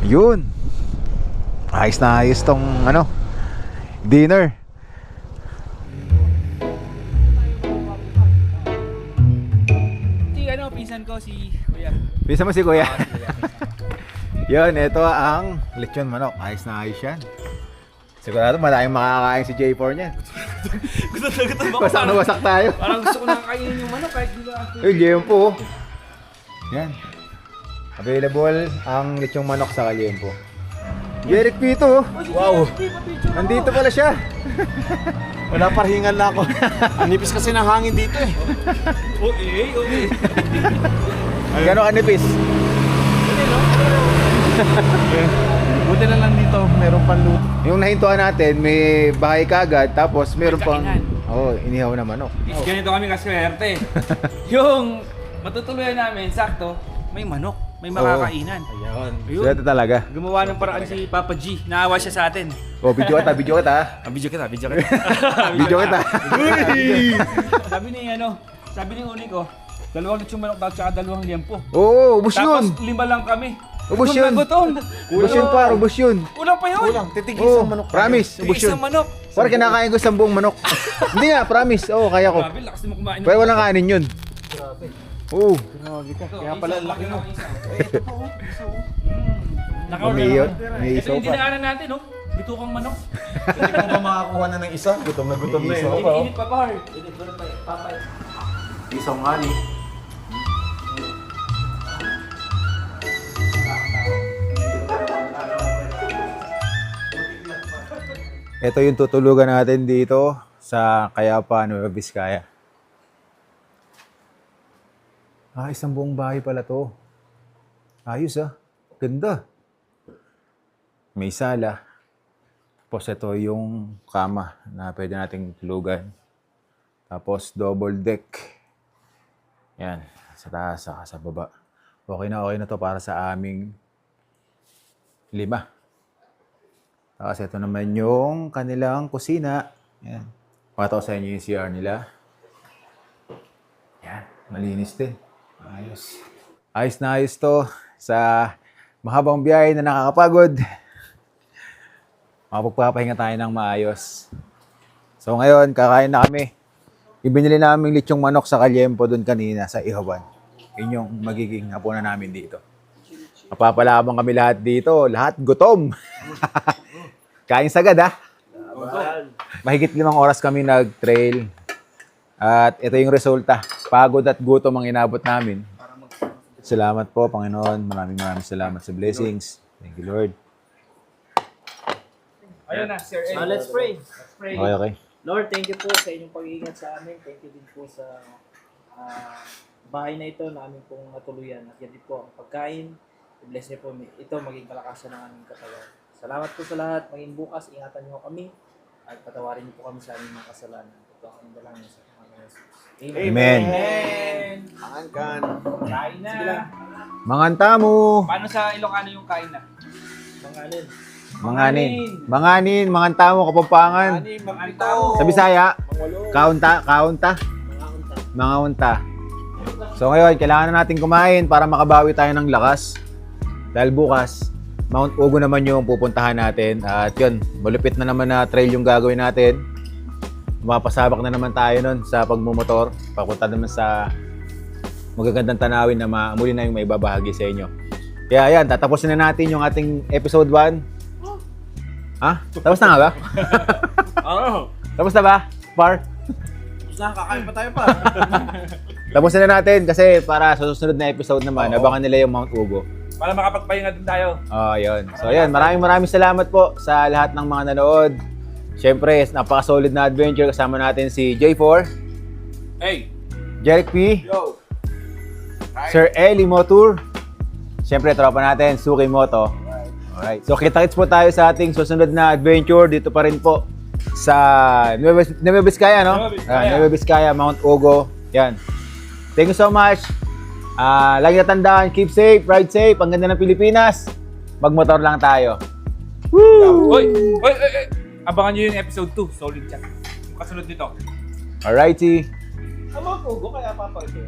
Yun. Ayos na ayos tong ano, dinner. Si ano, pinsan ko si Kuya. Bisa mo si Kuya. Yun, ito ang lechon manok. Ayos na ayos yan. Sigurado maraming makakain si J4 niya. Gusto na gusto ako. Wasak na wasak tayo. Parang gusto ko na kainin yung manok kahit di ba. Uy, J4. Yan. Available ang lechong manok sa Kaliempo. Jeric P ito. Wow. Nandito pala siya. Wala parhingan na ako. Ang nipis kasi ng hangin dito eh. Okay. Gano'ng kanipis? Buti na lang dito, meron pang luto. Yung nahintuan natin, may bahay kagad, tapos meron pang... kainan. inihaw na manok. Ganito kami kaswerte. Yung matutuluyan namin, sakto, may manok. May makakainan. Ayun. Ayun. Swerte talaga. Gumawa ng paraan si Papa G. Naawa siya sa atin. Video kita. Video kita. Video kita. Sabi ni Uni ko, 2 lechong manok daw tsaka 2 liempo. Oo, ubus Tapos yun. 5 lang kami. Ubus yun. Ubus yun par, ubus yun. Kulang pa yun. Kulang, titig Oo, isang manok. promise, ubus yun. Isang manok. Parang kinakain ko 10 manok. Hindi nga, promise. Oo, kaya ko. Grabe, lakas mo kumain. Pero walang kanin yun. Oo. Kaya pala laki mo. May Ito isaw yung pa. dinaanan natin, no? Bitukang manok. Hindi ko ba makakuha na ng isa? Gutom na eh. Init pa, par. Init pa pa, Papa. Isang ngani. Ito yung tutulugan natin dito sa Cayapa, Nueva Vizcaya. Isang buong bahay pala to. Ayos Ganda. May sala. Tapos ito yung kama na pwede nating tulugan. Tapos double deck. Yan. Sa taas, saka sa baba. Okay na to para sa aming 5. Tapos ito naman yung kanilang kusina. Yan. Pakita ko sa inyo yung CR nila. Yan. Malinis din. Ayos. Ayos na ayos to sa mahabang biyahe na nakakapagod. Makapagpapahinga tayo ng maayos. So ngayon, kakain na kami. Ibinili namin lechong manok sa Kaliempo doon kanina sa Ihawan. Yun yung magiging hapunan namin dito. Mapapalabang kami lahat dito. Lahat gutom. Kain sagad Mahigit 5 oras kami nag-trail. At ito yung resulta. Pagod at gutom ang inabot namin. Salamat po, Panginoon. Maraming salamat sa blessings. Thank you, Lord. Ayun na, Sir So let's pray. Okay. Lord, thank you po sa inyong pag-iingat sa amin. Thank you din po sa bahay na ito na amin pong natuluyan. At yan din po ang pagkain. I-bless niyo po ito maging kalakasan ng aming katawan. Salamat po sa lahat. Maging bukas, ingatan niyo kami. At patawarin niyo po kami sa aming mga kasalanan. Ito ang aming dalangin sa Panginoon Jesus. Amen. Angkan. Kain na. Mangantamo. Paano sa Ilocano yung kain na? Manganin. Manganin, mangantamo, Kapampangan. Sa Bisaya, kaunta. Mga unta. So ngayon, kailangan na natin kumain para makabawi tayo ng lakas. Dahil bukas, Mount Ugo naman yung pupuntahan natin. At yun, malupit na naman na trail yung gagawin natin. Mapasabak na naman tayo nun sa pagmumotor. Papunta naman sa magagandang tanawin na muli na yung may babahagi sa inyo. Kaya yan, tatapusin na natin yung ating episode 1. Tapos na nga ba? Tapos na ba? Par? Tapos na, kakain pa tayo pa. Tapusin na natin kasi para sa susunod na episode naman, abangan nila yung Mount Ugo. Para makapagpahinga din tayo. Yun. So yun, maraming salamat po sa lahat ng mga nanood. Siyempre, napaka-solid na adventure. Kasama natin si J4. Hey! Jeric P. Yo. Sir Eli Motor. Siyempre, tropa natin, Suki Moto. Alright. So, kita-kits po tayo sa ating susunod na adventure. Dito pa rin po sa Nueva Vizcaya, no? Nueva Vizcaya, Mount Ugo. Yan. Thank you so much. Lagi natandaan, keep safe, ride safe. Ang ganda ng Pilipinas. Magmotor lang tayo. Woo! Oy! Abangan nyo yung episode 2. Solid chat. Kasunod nito. Alrighty. Ang mga pugo kaya papagay.